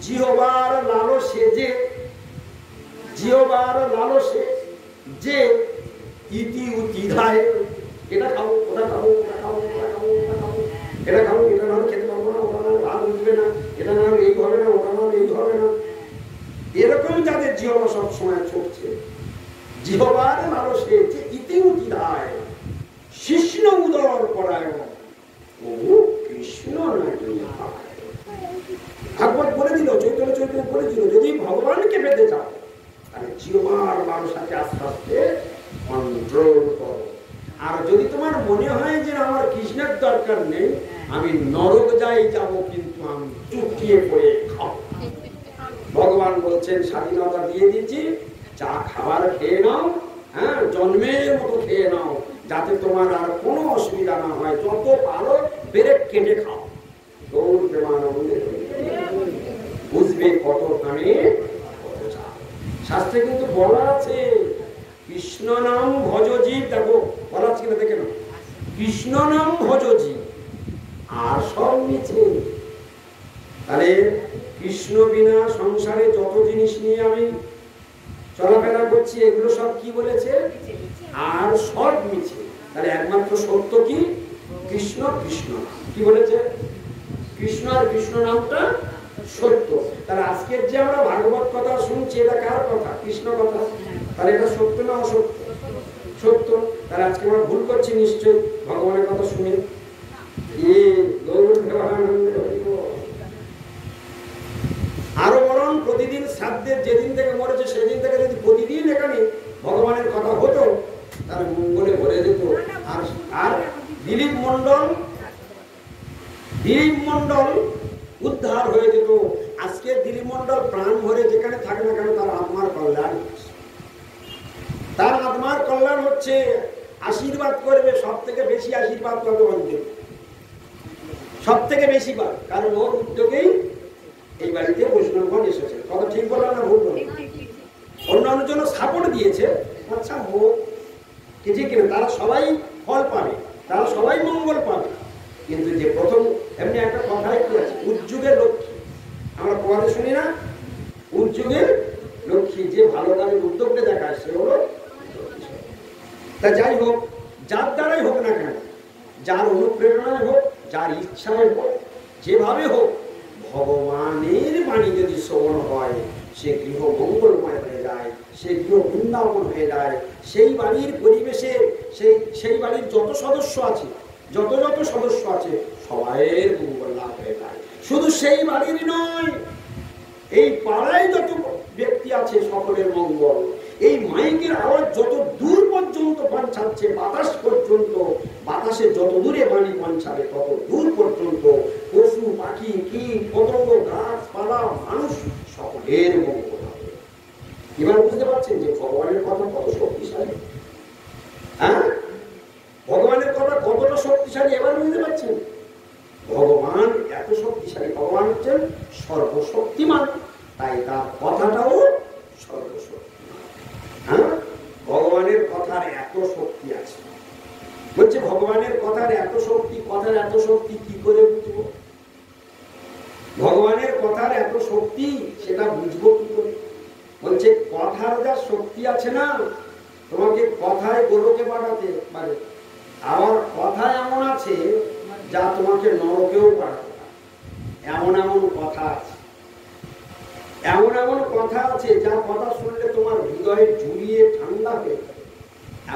জিহ্বার লালসে যে, জিহ্বার লালসে যে ইতি উতি ধায়, এটা খাও, ওটা খাও, ওটা খাও, ওটা খাও, ওটা খাও, এটা খাও, এটা না খেতে পারবো না, ওটা না ভাত উঠবে না, এটা না এই হবে না, ওটা না এই হবে না, এরকম যাদের জিহ্বা সব সময় চলছে। জিহ্বার লালসে যে ইতি উতি ধায়, কৃষ্ণ উদর পরায়ণ প্রভু কৃষ্ণ নাহি পায়। ভাগবত বলে দিল, চৈতন্য চৈতন্য বলে দিল, যদি ভগবানকে পেতে চাও তাহলে জিহ্বার লালসাকে আস্তে আস্তে কন্ট্রোল করো। আর যদি তোমার মনে হয় যে আমার কৃষ্ণের দরকার নেই, আমি নরক যাই যাব, কিন্তু আমি চুটিয়ে পড়ে খাও। ভগবান বলছেন স্বাধীনতা দিয়ে দিচ্ছি, যা খাবার খেয়ে নাও, হ্যাঁ, জন্মের মতো খেয়ে নাও, যাতে তোমার আর কোনো অসুবিধা না হয়, যত পারো বেরেক কেটে খাও। গৌর প্রেমানন্দে বুঝবে কত কানে কত চাও। শাস্ত্রে কিন্তু বলা আছে কৃষ্ণ নাম ভজ জীব, দেখো বলা আছে কিনা দেখে না, কৃষ্ণ নাম ভজ জীব, আর সব মিছে। তাহলে কৃষ্ণ বিনা সংসারে যত জিনিস নিয়ে আমি চলাফেরা করছি, এগুলো সব কি বলেছে? আর সব মিছে। তাহলে একমাত্র সত্য কি? কৃষ্ণ। কৃষ্ণ কি বলেছে? কৃষ্ণ আর কৃষ্ণ নামটা সত্য। তাহলে আজকের যে আমরা ভাগবত কথা শুনছি, এটা কার কথা? কৃষ্ণ কথা। তাহলে এটা সত্য না অসত্য? সত্য। তাহলে আজকে আমরা ভুল করছি নিশ্চয় ভগবানের কথা শুনে। আরো বরং প্রতিদিন শ্রাদ্ধের যেদিন থেকে মরেছে সেদিন থেকে যদি প্রতিদিন এখানে ভগবানের কথা হতো, তাহলে মঙ্গলে ভরে যেত। আর দিলীপ মন্ডল উদ্ধার হয়ে যেত। আজকে দিলীপ মন্ডল প্রাণ ভরে যেখানে থাকে না কেন, তার আত্মার কল্যাণ, তার আত্মার কল্যাণ হচ্ছে। আশীর্বাদ করবে, সব থেকে বেশি আশীর্বাদ করবে অঞ্জলি, সব থেকে বেশি বার, কারণ ওর উদ্যোগেই এই বাড়িতে বৈষ্ণবগণ এসেছে। কথা ঠিক বললাম না ভুল বললাম? অন্যান্য জন্য সাপোর্ট দিয়েছে, আচ্ছা হোক, কিছু কিনা তারা সবাই ফল পাবে, তারা সবাই মঙ্গল পাবে। কিন্তু যে প্রথম এমনি একটা কথাই কি আছে, উদ্যোগের লক্ষ্মী, আমরা পরে শুনি না, উদ্যোগের লক্ষ্মী, যে ভালো কাজের উদ্যোগটা দেখায় সে হলো। তা যাই হোক, যার দ্বারাই হোক না কেন, যার অনুপ্রেরণায় হোক, যার ইচ্ছায় হোক, যেভাবে হোক, ভগবানের বাণী যদি শ্রবণ হয়, সে গৃহ মঙ্গলময় হয়ে যায়, সে গৃহ বৃন্দাবন হয়ে যায়। সেই বাড়ির পরিবেশে সেই বাড়ির যত সদস্য আছে, যত সদস্য আছে, সবাইয়ের মঙ্গল লাভ হয়ে যায়। শুধু সেই বাড়ির নয়, এই পাড়ায় যত ব্যক্তি আছে সকলের মঙ্গল। এই মাইকের আওয়াজ যত দূর পর্যন্ত পৌঁছাচ্ছে, বাতাস পর্যন্ত, বাতাসে যত দূরে বাণী পৌঁছাবে তত দূর পর্যন্ত পশু পাখি কীট পতঙ্গ গাছপালা মানুষ সকলের মঙ্গল হবে। এবার বুঝতে পারছেন যে ভগবানের কথা কত শক্তিশালী। হ্যাঁ, ভগবানের কথা কতটা শক্তিশালী এবার বুঝতে পারছেন। ভগবান এত শক্তিশালী, ভগবান হচ্ছেন সর্বশক্তিমান, তাই তার কথাটাও সর্বশক্তিমান। হ্যাঁ, ভগবানের কথার এত শক্তি আছে। বলছে ভগবানের কথার এত শক্তি, কথার এত শক্তি কি করে বুঝবো? ভগবানের কথার এত শক্তি সেটা বুঝবো কি করে? বলছে কথার যা শক্তি আছে না, তোমাকে কথায় গোলকে পাঠাতে পারে, আবার কথা এমন আছে যা তোমাকে নরকেও পাঠাতে পারে। এমন এমন কথা আছে, এমন এমন কথা আছে যা কথা শুনলে তোমার হৃদয়ে জুড়িয়ে ঠান্ডা হয়ে যাবে।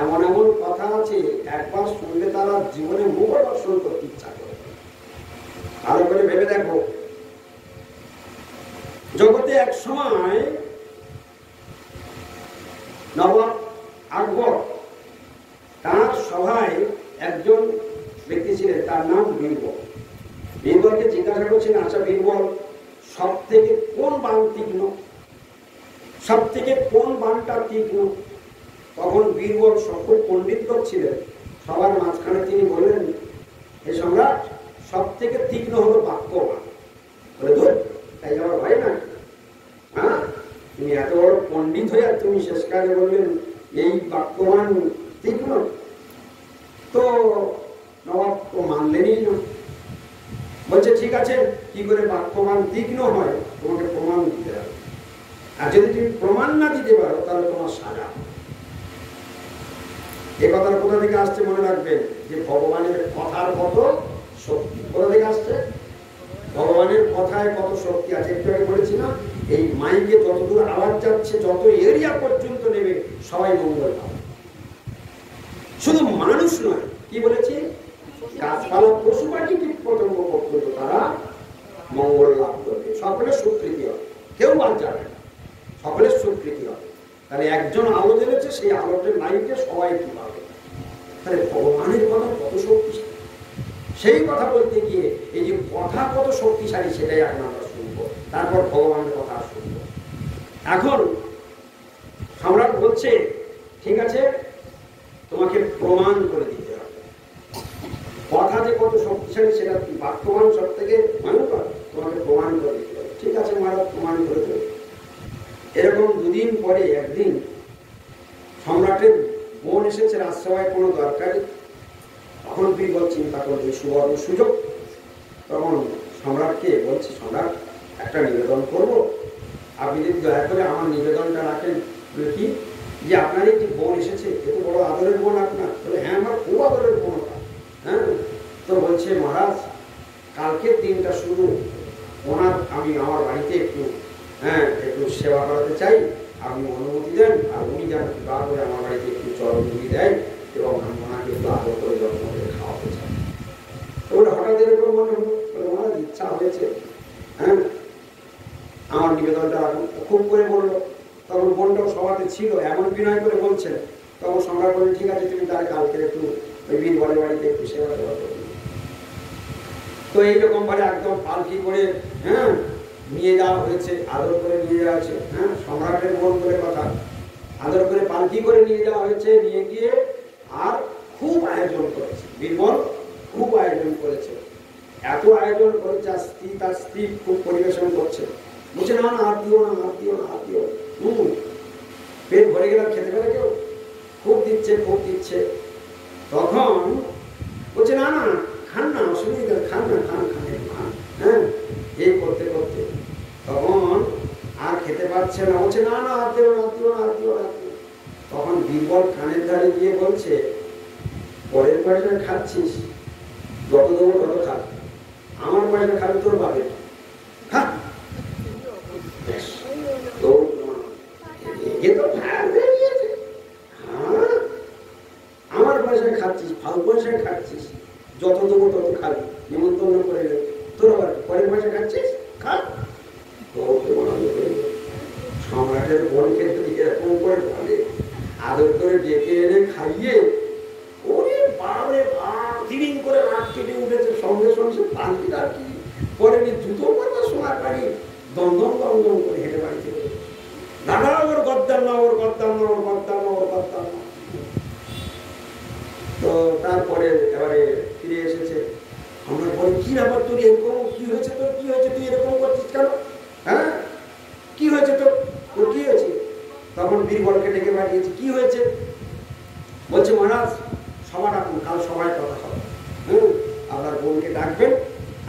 এমন এমন কথা আছে একবার শুনলে তারা জীবনে মুখ দর্শন করতে ইচ্ছা করে। ভালো করে ভেবে দেখো, জগতে এক সময় নবাব আকবর, তার সভায় একজন ব্যক্তি ছিলেন, তার নাম বীরবল। বীরবলকে জিজ্ঞাসা করছেন, আচ্ছা বীরবল, সব থেকে কোন বাণ তীক্ষ্ণ, সব থেকে কোন বাণটা তীক্ষ্ণ? তখন বীরবল সকল পণ্ডিত লোক ছিলেন, সবার মাঝখানে তিনি বললেন, হে সম্রাট, সব থেকে তীক্ষ্ণ হলো বাক্যবাণ। বলে দূর, তাই আমার ভয় না? হ্যাঁ, তুমি এত বড় পণ্ডিত হয়ে তুমি শেষকালে বললেন এই বাক্যবাণ তীক্ষ্ণ? তো নবাব তো মানলেনই না। বলছে ঠিক আছে, কি করে বাক্যবাণ তীক্ষ্ণ হয় তোমাকে প্রমাণ দিতে হবে, আর যদি তুমি প্রমাণ না দিতে পারো তাহলে তোমার সাজা। এই কথাটা কোথা থেকে আসছে মনে রাখবেন, যে ভগবানের কথার কত শক্তি। কোথা থেকে আসছে? ভগবানের কথায় কত শক্তি আছে। একটু আগে বলেছি না, এই মাইকে যতদূর আওয়াজ যাচ্ছে, যত এরিয়া পর্যন্ত নেবে সবাই মঙ্গল পাবে। শুধু মানুষ নয়, কি বলেছি, গাছপালা পশু পাখি কীট পতঙ্গ পর্যন্ত তারা মঙ্গল লাভ করবে, সকলের স্বীকৃতি হবে, কেউ বাদ যাবে না, সকলের স্বীকৃতি হবে। তাহলে একজন আলো জ্বেলেছে, সেই আলোটের লাইটে সবাই কি পাবে? তাহলে ভগবানের কথা কত শক্তিশালী। সেই কথা বলতে গিয়ে এই যে কথা কত শক্তিশালী সেটাই এখন আমরা শুনবো, তারপর ভগবানের কথা শুনবো। এখন সম্রাট বলছে ঠিক আছে, তোমাকে প্রমাণ করে দিতে হবে কথা যে কত শক্তিশালী, সেটা বাক্যবান সব থেকে ভয়ঙ্কর, তোমাকে প্রমাণ করে দিতে হবে। ঠিক আছে মহারাজ, প্রমাণ করে দেবে। এরকম দুদিন পরে একদিন সম্রাটের বোন এসেছে রাজসভায় কোনো দরকারি। তখন বীরবল চিন্তা করবে সুবর্ণ সুযোগ। তখন সম্রাটকে বলছে, সম্রাট একটা নিবেদন করব, আপনি যদি দয়া করে আমার নিবেদনটা রাখেন। কি? যে আপনার একটি বোন এসেছে, এত বড় আদরের বোন আপনার? বলে হ্যাঁ, আমার খুব আদরের বোন। হ্যাঁ, তো বলছে মহারাজ, কালকের দিনটা শুধু ওনার আমি আমার বাড়িতে একটু একটু সেবা করাতে চাই, আপনি অনুমতি দেন। আর উনি যেন কৃপা করে আমার বাড়িতে একটু চরণগুলি দেয় এবং আমি ওনাকে একটু আদর করে যত্ন করে খাওয়াতে চাই। তো ওটা হঠাৎ এরকম মনে হলো, বলে মহারাজ ইচ্ছা হয়েছে, হ্যাঁ আমার নিবেদনটা রাখুন। খুব করে বললো। তখন বোনটাও সভাতে ছিল, এমন বিনয় করে বলছেন। তখন সম্রাট বলেন, ঠিক আছে তুমি তাহলে কালকে একটু ওই বীরবলের বাড়িতে একটু সেবা টেবা করবে। তো এইরকম ভাবে একদম পালকি করে নিয়ে যাওয়া হয়েছে, আদর করে নিয়ে যাওয়া হয়েছে। হ্যাঁ, সম্রাটের বোন বলে কথা, আদর করে পালকি করে নিয়ে যাওয়া হয়েছে। নিয়ে গিয়ে আর খুব আয়োজন করেছে বীরবল, খুব আয়োজন করেছে। এত আয়োজন করেছে, তার স্ত্রী খুব পরিবেশন করছে। বলছে না না, আর দিও না, আর দিও না, আর দিও। পেট ভরে গেলে খেতে পারে কেউ? খুব দিচ্ছে, খুব দিচ্ছে। তখন বলছে না না, খান না, অসুবিধা, খান না, খান খান খান। হ্যাঁ, এই করতে করতে তখন আর খেতে পারছে না। বলছে না না, আর দিও না, আর দিও না, আর দিও না। তখন বীরবল কানের ধারে গিয়ে বলছে, পরের পয়সা খাচ্ছিস, যত দেবো তত খা। পয়সা খাবে তোর বাপের। হ্যাঁ, তো এ তো আমার পয়সায় খাচ্ছিস, ফাল পয়সায় খাচ্ছিস, যত দেবো তত খাবি, নিমন্ত্রণ করে তোর আবার পরের পয়সা খাচ্ছিস, খা। সম্রাটের বোনকে যদি এরকম করে বলে, আদর করে ডেকে এনে খাইয়ে, ওরে বাবারে বাপ, তিরিং করে রাত কেটে উঠেছে, সঙ্গে সঙ্গে পাল্টি আর কি পরে জুতো পরবে সোনার বাড়ি, দমদম দমদম করে হেঁটে বাড়ি থেকে, দাদা ওর গদ্দার না, ওর গদ্দার না, ওর গদ্দার না, ওর গদ্দার না। তো তারপরে এবারে ফিরে এসেছে। আমরা বলি কি ব্যাপার তোর এরকম, কি হয়েছে তোর, কি হয়েছে, তুই এরকম করছিস কেন? হ্যাঁ, কি হয়েছে তোর, তোর কি হয়েছে? তখন বীরবলকে ডেকে পাঠিয়েছে, কি হয়েছে? বলছে মহারাজ সভা ডাকুন, কাল সবাই কথা হবে, আপনার বোনকে ডাকবেন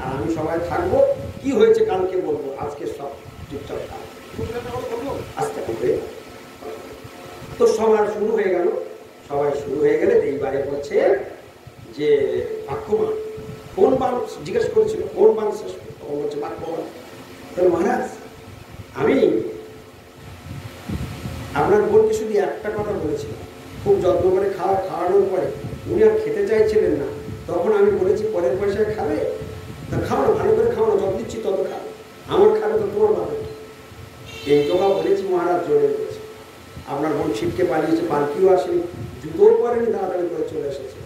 আর আমি সবাই থাকবো, কি হয়েছে কালকে বলবো, আজকে সব চুপচাপ থাকবো, আস্তে করে। তো সবার শুরু হয়ে গেল। সবাই শুরু হয়ে গেলে এইবারে বলছে যে বাক্যবান, কোন বান জিজ্ঞেস করেছিল, কোন বান শেষ? তখন বলছে বাক্যবান। তাহলে মহারাজ আমি আপনার বোনকে শুধু একটা কথা বলেছিলাম, খুব যত্ন করে খাওয়ানোর পরে উনি আর খেতে চাইছিলেন না, তখন আমি বলেছি পরের পয়সায় খাবে, তা খাও না, ভালো করে খাও না, যত দিচ্ছি তত খাবে, আমার খাবে তো তোমার পাবে। এই তোকা বলেছি মহারাজ, জোরে বলেছে। আপনার বোন ছিটকে পালিয়েছে, পালকিও আসেনি, জুতোও পরেনি, তাড়াতাড়ি করে চলে এসেছে,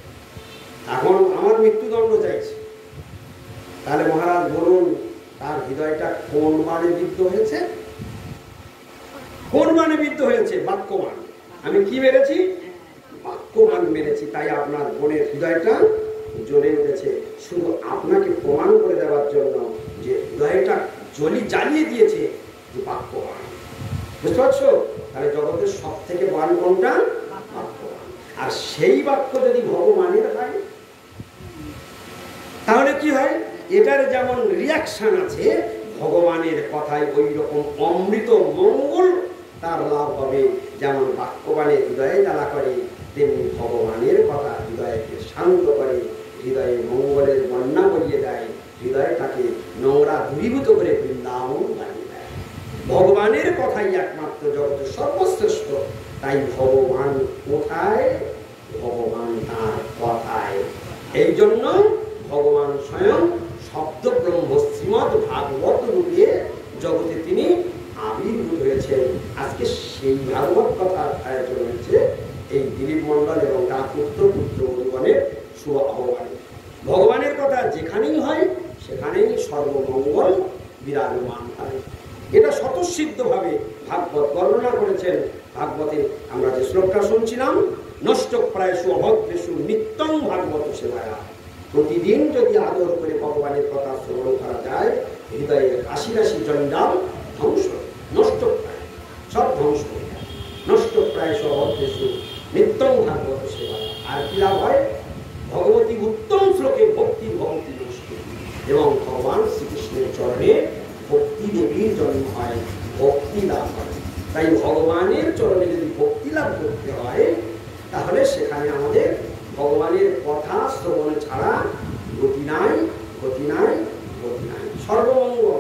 এখন আমার মৃত্যুদণ্ড চাইছে। তাহলে মহারাজ বলুন তার হৃদয়টা কোন বাণে বিদ্ধ হয়েছে? কোন বাণে বিদ্ধ হয়েছে? বাক্যবান। আমি কি মেরেছি? বাক্যবান মেরেছি, তাই আপনার বোনের হৃদয়টা জ্বলে উঠেছে, শুধু আপনাকে প্রমাণ করে দেওয়ার জন্য যে হৃদয়টা জ্বালিয়ে দিয়েছে যে বাক্যবান। বুঝতে পারছো? তাহলে জগতের সব থেকে বান কোনটা? বাক্যবান। আর সেই বাক্য যদি ভগবানের হয় তাহলে কি হয়? এটার যেমন রিয়াকশন আছে, ভগবানের কথায় ওই রকম অমৃত মঙ্গল তার লাভ হবে। যেমন বাক্যবানের হৃদয়ে জ্বালা করে, তেমনি ভগবানের কথা হৃদয়কে শান্ত করে, হৃদয়ে মঙ্গলের বন্যা বলিয়ে দেয়, হৃদয়টাকে নোংরা দূরীভূত করে বৃন্দাবন বানিয়ে দেয়। ভগবানের কথাই একমাত্র জগতের সর্বশ্রেষ্ঠ। তাই ভগবান কোথায়? ভগবান তার কথায়। এই জন্য ভগবান স্বয়ং শব্দ ব্রহ্ম শ্রীমদ ভাগবত রূপে জগতে তিনি আবির্ভূত হয়েছেন। আজকে সেই ভাগবত কথার আয়োজন হয়েছে এই দিলীপ মন্ডল এবং তার পুত্র মধুবনের শুভ আহ্বানে। ভগবানের কথা যেখানেই হয় সেখানেই সর্বমঙ্গল বিরাজমান হয়। এটা স্বতঃসিদ্ধভাবে ভাগবত বর্ণনা করেছেন। ভাগবতে আমরা যে শ্লোকটা শুনছিলাম, নষ্ট প্রায়শু অভদ্রেশু নিত্যং ভাগবত সেবায়া। প্রতিদিন যদি আদর করে ভগবানের কথা শ্রবণ করা যায়, হৃদয়ে রাশি রাশি জঞ্জাল ধ্বংস, নষ্ট প্রায় সব ধ্বংস হয়ে যায়। নষ্ট প্রায়শু অভদ্রেশু নিত্যং ভাগবত সেবায়া। আর কি লাভ হয়? ভগবতী উত্তম শ্লোকে ভক্তি ভক্তি নষ্ট, এবং ভগবান শ্রীকৃষ্ণের চরণে ভক্তি দেবীর জন্ম হয়, ভক্তি লাভ হয়। তাই ভগবানের চরণে যদি ভক্তি লাভ করতে হয় তাহলে সেখানে আমাদের ভগবানের কথা শ্রবণ ছাড়া গতি নাই, গতি নাই, গতি নাই, সর্বমঙ্গল।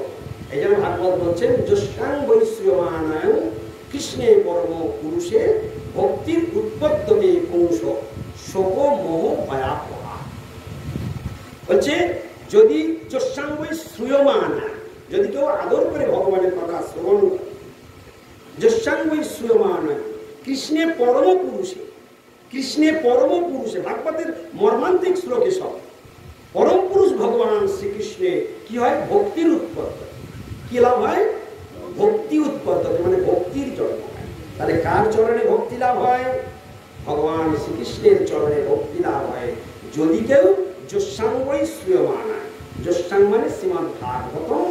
এই জন্য ভাগবত বলছেন যস্যাং বৈশ্রীয়মানায়ং কৃষ্ণে পরম পুরুষে ভক্তির উৎপত্তমে পুংস শোক মোহ ভয়াপহা। বলছে যদি যস্যাং বৈশ্রীয়মানা, যদি কেউ আদর করে ভগবানের কথা শ্রবণ করে, যস্যাং বৈশ্রীয়মানায়ং কৃষ্ণে পরম পুরুষে, কৃষ্ণে পরম পুরুষে, ভাগবতের মর্মান্তিক শ্লোকে সব পরম পুরুষ ভগবান শ্রীকৃষ্ণে কি হয়? ভক্তির উৎপত্তি। কি লাভ হয়? ভক্তি উৎপত্তি, মানে ভক্তির জন্ম হয়। তাহলে কার চরণে ভক্তি লাভ হয়? ভগবান শ্রীকৃষ্ণের চরণে ভক্তি লাভ হয় যদি কেউ যস্যাং বৈশ্রীয়মানা, যস্যাং মানে শ্রীমদ্ ভাগবতম।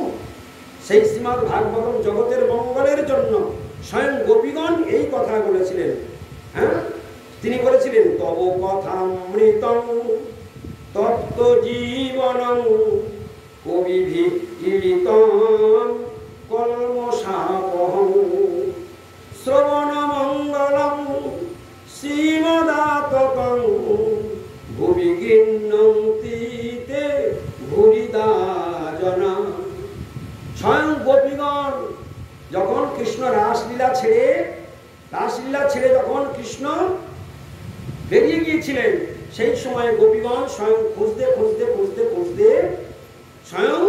সেই শ্রীমদ্ ভাগবতম জগতের মঙ্গলের জন্য স্বয়ং গোপীগণ এই কথা বলেছিলেন। হ্যাঁ, তিনি বলেছিলেন তব কথামৃতং তপ্ত জীবনং কবিভিঃ পীড়িতং কল্মষাপহং শ্রবণ মঙ্গলং শ্রীমদাততং ভুবি গৃহ্ণন্তি তে ভুরিদা সেই সময় গোপীগণ স্বয়ং খুঁজতে খুঁজতে খুঁজতে খুঁজতে স্বয়ং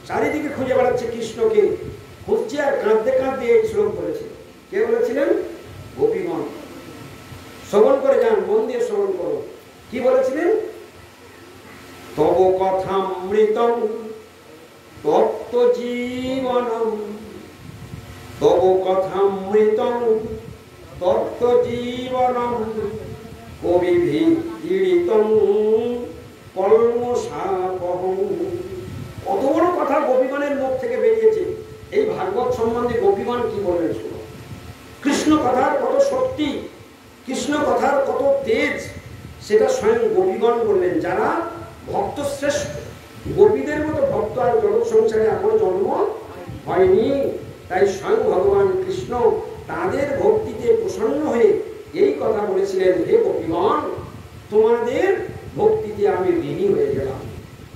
চারিদিকে খুঁজে বেড়াচ্ছে কৃষ্ণকে, খুঁজছে আর কাঁদতে কাঁদতে এই শ্লোক বলেছে। কে বলেছিলেন? গোপীগণ। শ্রবণ করে যান, মন দিয়ে শ্রবণ করো। কি বলেছিলেন? তব কথামৃতম তপ্ত জীবনম, তব কথামৃতম তপ্ত জীবনম কবিভিড়িতম কলমশাপহম। কত বড় কথা গোপীগণের মুখ থেকে বেরিয়েছে। এই ভাগবত সম্বন্ধে গোপীগণ কি বললেন শুনো। কৃষ্ণ কথার কত শক্তি, কৃষ্ণ কথার কত তেজ, সেটা স্বয়ং গোপীগণ বললেন, যারা ভক্ত শ্রেষ্ঠ। গোপীদের মতো ভক্ত আর জগৎ সংসারে এখনো জন্ম হয়নি। তাই স্বয়ং ভগবান কৃষ্ণ তাদের ভক্তিতে প্রসন্ন হয়ে এই কথা বলেছিলেন, হে গোপীগণ, তোমাদের ভক্তিতে আমি ঋণী হয়ে গেলাম।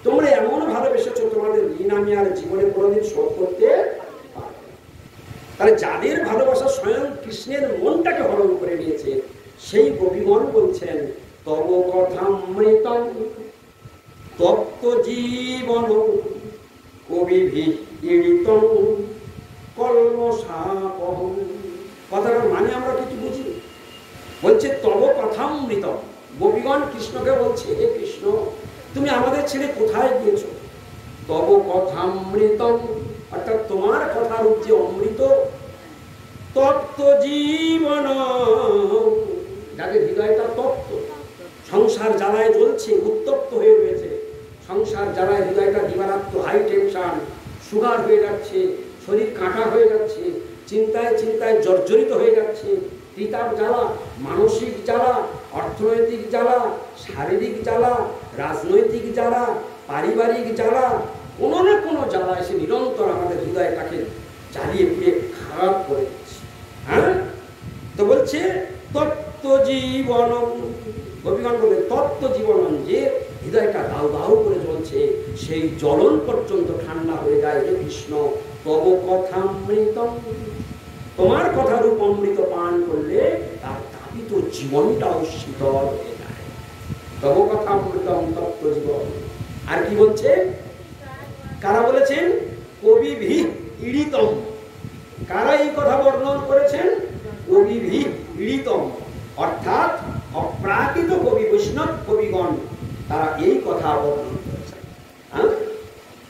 তোমরা এমন ভালোবেসেছ, তোমাদের ঋণ আমি আর জীবনে কোনোদিন শোধ করতে পারব না। তাহলে যাদের ভালোবাসা স্বয়ং কৃষ্ণের মনটাকে হরণ করে নিয়েছে, সেই গোপীগণ বলছেন, তব কথামৃতম তপ্ত জীবন কবিভিড়িতম কলমশাপহম। কথাটার মানে আমরা কিছু বুঝি। বলছে তব কথামৃতম, গোপীগণ কৃষ্ণকে বলছে, হে কৃষ্ণ, তুমি আমাদের ছেড়ে কোথায় গিয়েছো? তব কথামৃতম, অর্থাৎ তোমার কথার যে অমৃত, তপ্ত জীবন, যাদের হৃদয়টা তপ্ত, সংসার জ্বালায় জ্বলছে, উত্তপ্ত হয়ে রয়েছে, সংসার জ্বালায় হৃদয়টা দিবারাত্র হাই টেনশন, সুগার হয়ে যাচ্ছে, শরীর কাঁটা হয়ে যাচ্ছে, চিন্তায় চিন্তায় জর্জরিত হয়ে যাচ্ছে, পিতার জ্বালা, মানসিক জ্বালা, অর্থনৈতিক জ্বালা, শারীরিক জ্বালা, রাজনৈতিক জ্বালা, পারিবারিক জ্বালা, কোনো না কোনো জ্বালা এসে নিরন্তর আমাদের হৃদয়টাকে জ্বালিয়ে পুড়িয়ে খারাপ করে দিচ্ছে। হ্যাঁ, তো বলছে তত্ত্ব জীবন, গোপীগণ বলে তত্ত্ব জীবন, যে হৃদয়টা দাউ দাউ করে জ্বলছে, সেই জ্বলন পর্যন্ত ঠান্ডা হয়ে যায়। হে কৃষ্ণ, তব কথামৃতম, তোমার কথারূপ অমৃত পান করলে তার তাপিত জীবনটাও শীতল হয়ে যায়। তব কথামৃতম তত্ত্ব জীবন। আর কি বলছে? কারা বলেছেন? কবিভিড়িতম। কারা এই কথা বর্ণন করেছেন? কবিভিড়িতম, অর্থাৎ অপ্রাকৃত কবি, বৈষ্ণব কবিগণ, তারা এই কথা বর্ণন করেছেন।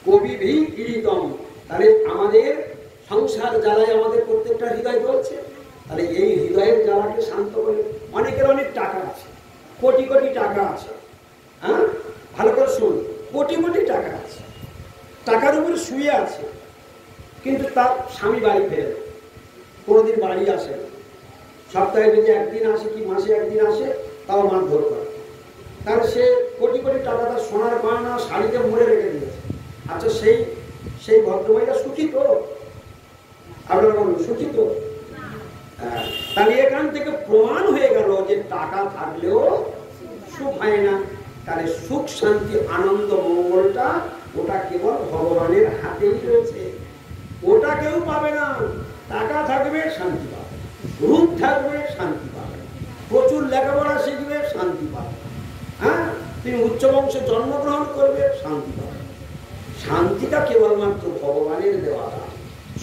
কবিভিড়িতম, তাহলে আমাদের সংসার জ্বালায় আমাদের প্রত্যেকটা হৃদয় জ্বলছে, তাহলে এই হৃদয়ের জ্বালাকে শান্ত করে। অনেকের অনেক টাকা আছে, কোটি কোটি টাকা আছে, হ্যাঁ, ভালো করে শুন, কোটি কোটি টাকা আছে, টাকার উপরে শুয়ে আছে, কিন্তু তার স্বামী বাড়ি ফেরে না, কোনোদিন বাড়ি আসে না, সপ্তাহে যদি একদিন আসে কি মাসে একদিন আসে, তাও মারধর করে। তাহলে সে কোটি কোটি টাকা তার সোনার গয়না শাড়িতে মুড়ে রেখে দিয়েছে। আচ্ছা, সেই ভদ্রমহিলা সুখী তো? আপনারা বলুন, সুখী তো? তাহলে এখান থেকে প্রমাণ হয়ে গেল যে টাকা থাকলেও সুখ হয় না। তাহলে সুখ, শান্তি, আনন্দ, মঙ্গলটা ওটা কেবল ভগবানের হাতেই রয়েছে, ওটা কেউ পাবে না। টাকা থাকবে শান্তি পাবে, রূপ থাকবে শান্তি পাবে, প্রচুর লেখাপড়া শিখবে শান্তি পাবে, হ্যাঁ, তুমি উচ্চ বংশে জন্মগ্রহণ করবে শান্তি পাবে। শান্তিটা কেবলমাত্র ভগবানের দেওয়া দান,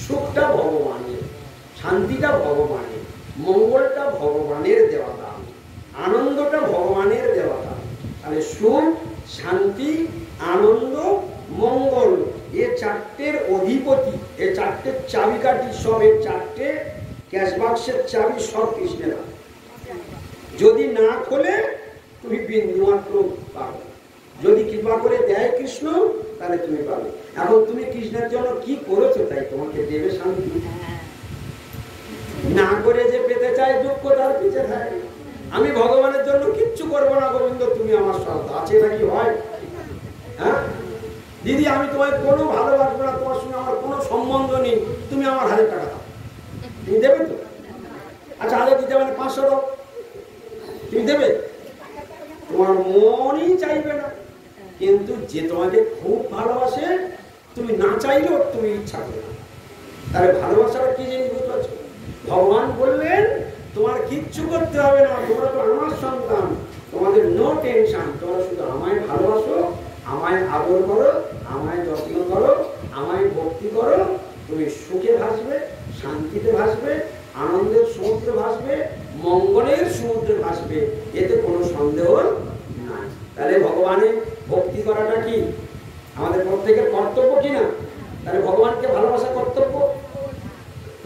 সুখটা ভগবানের, শান্তিটা ভগবানের, মঙ্গলটা ভগবানের দেওয়া দান, আনন্দটা ভগবানের দেওয়া দান। তাহলে সুখ, শান্তি, আনন্দ, মঙ্গল, এ চারটের অধিপতি, এ চারটের চাবিকাঠি সব, এর চারটে ক্যাশ বাক্সের চাবি সব কৃষ্ণের। যদি না খোলে তুমি বিন্দুমাত্র পাবে, যদি কৃপা করে দেয় কৃষ্ণ তাহলে তুমি পাবে। এখন তুমি কৃষ্ণের জন্য কি করেছো তাই তোমাকে দেবে শান্তি? না করে যে পেতে চায় দুঃখ, তার পিছে থাকে। আমি ভগবানের জন্য কিচ্ছু করবো না গোবিন্দ, তুমি আমার সাথ আছে নাকি হয়? হ্যাঁ দিদি, আমি তোমায় কোনো ভালোবাসবো না, তোমার সঙ্গে আমার কোনো সম্বন্ধ নেই, তুমি আমার 1000 টাকা দাও, তুমি দেবে তো? আচ্ছা, 1000 দিতে মানে 500 দাও, তুমি দেবে? তোমার মনই চাইবে না। কিন্তু যে তোমাকে খুব ভালোবাসে, তুমি না চাইলেও তুমি ইচ্ছা করবে। তাহলে ভালোবাসাটা কি জিনিস বুঝতে পারছো? ভগবান বললেন তোমার কিচ্ছু করতে হবে না, তোমরা তো আমার সন্তান, তোমাদের নো টেনশন, তোমরা শুধু আমায় ভালোবাসো, আমায় আদর করো, আমায় যত্ন করো, আমায় ভক্তি করো, তুমি সুখে ভাসবে, শান্তিতে ভাসবে, আনন্দের সমুদ্রে ভাসবে, মঙ্গলের সমুদ্রে ভাসবে, এতে কোনো সন্দেহ নাই। তাহলে ভগবানের ভক্তি করাটা কি আমাদের প্রত্যেকের কর্তব্য কিনা? তাহলে ভগবানকে ভালোবাসা কর্তব্য।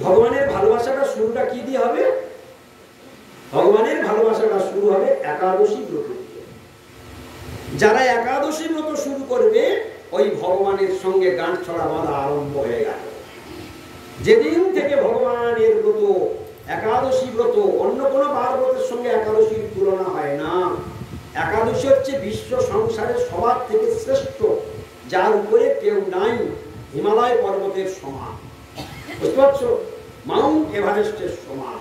ভগবানের ভালোবাসাটা শুরুটা কি দিয়ে হবে? ভগবানের ভালোবাসাটা শুরু হবে একাদশী ব্রত দিয়ে। যারা একাদশী ব্রত শুরু করবে, ওই ভগবানের সঙ্গে গাঁট ছড়া বাঁধা আরম্ভ হয়ে গেল। যেদিন থেকে ভগবানের ব্রত, একাদশী ব্রত, অন্য কোনো বার ব্রতের সঙ্গে একাদশীর তুলনা হয় না। একাদশী হচ্ছে বিশ্ব সংসারের সবার থেকে শ্রেষ্ঠ, যার উপরে কেউ নাই, হিমালয় পর্বতের সমান। বুঝতে পারছো? মাউন্ট এভারেস্টের সমান,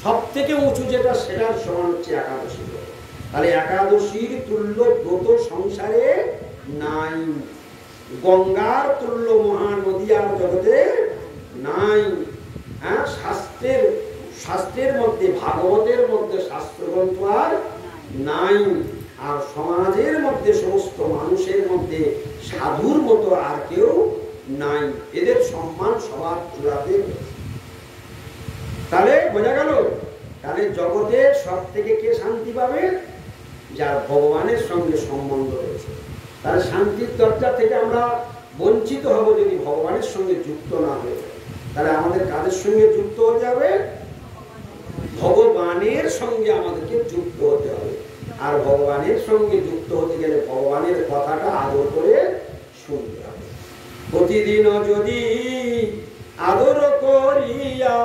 সব থেকে উঁচু যেটা, সেটার সমান হচ্ছে একাদশী ব্রত। তাহলে একাদশীর তুল্য ব্রত সংসারে নাই। গঙ্গার তুল্য মহানদী আর জগতে নাই। হ্যাঁ, শাস্ত্রের মধ্যে, ভাগবতের মধ্যে শাস্ত্রগ্রন্থ আর নাই। আর সমাজের মধ্যে, সমস্ত মানুষের মধ্যে সাধুর মতো আর কেউ নাই। এদের সম্মান সবার চূড়াতে। তাহলে বোঝা গেল, তাহলে জগতে সব থেকে কে শান্তি পাবে? যার ভগবানের সঙ্গে সম্বন্ধ রয়েছে। তাহলে শান্তির দরজা থেকে আমরা বঞ্চিত হব যদি ভগবানের সঙ্গে যুক্ত না হয়ে যায়। তাহলে আমাদের কাদের সঙ্গে যুক্ত হতে হবে? ভগবানের সঙ্গে আমাদেরকে যুক্ত হতে হবে। আর ভগবানের সঙ্গে যুক্ত হতে গেলে ভগবানের কথাটা আদর করে শুনতে হবে। প্রতিদিন যদি আদর করিয়া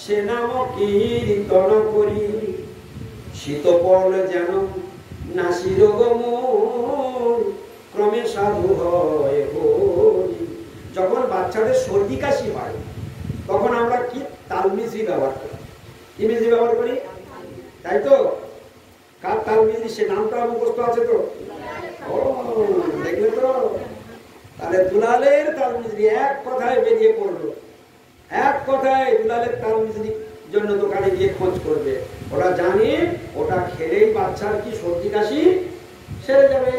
সে নাম কীর্তন করি, শীতপল যেন নাসির গমন, ক্রমে সাধু হয় হরি। যখন বাচ্চাদের সর্দি কাশি হয়, তখন আমরা কি তালমিশ্রি ব্যবহার করি? কি মিশ্রি ব্যবহার করি? তাই তো? কার তালমিশ্রি? সে নামটা মুখস্থ আছে তো? ও, দেখলে তো? তাহলে দুলালের তালমিশ্রি এক কথায় বেরিয়ে পড়লো। এক কথায় দুলালের তালমিশ্রির জন্য দোকানে গিয়ে খোঁজ করবে। ওরা জানে ওটা খেলেই বাচ্চার কি সর্দি কাশি সেরে যাবে।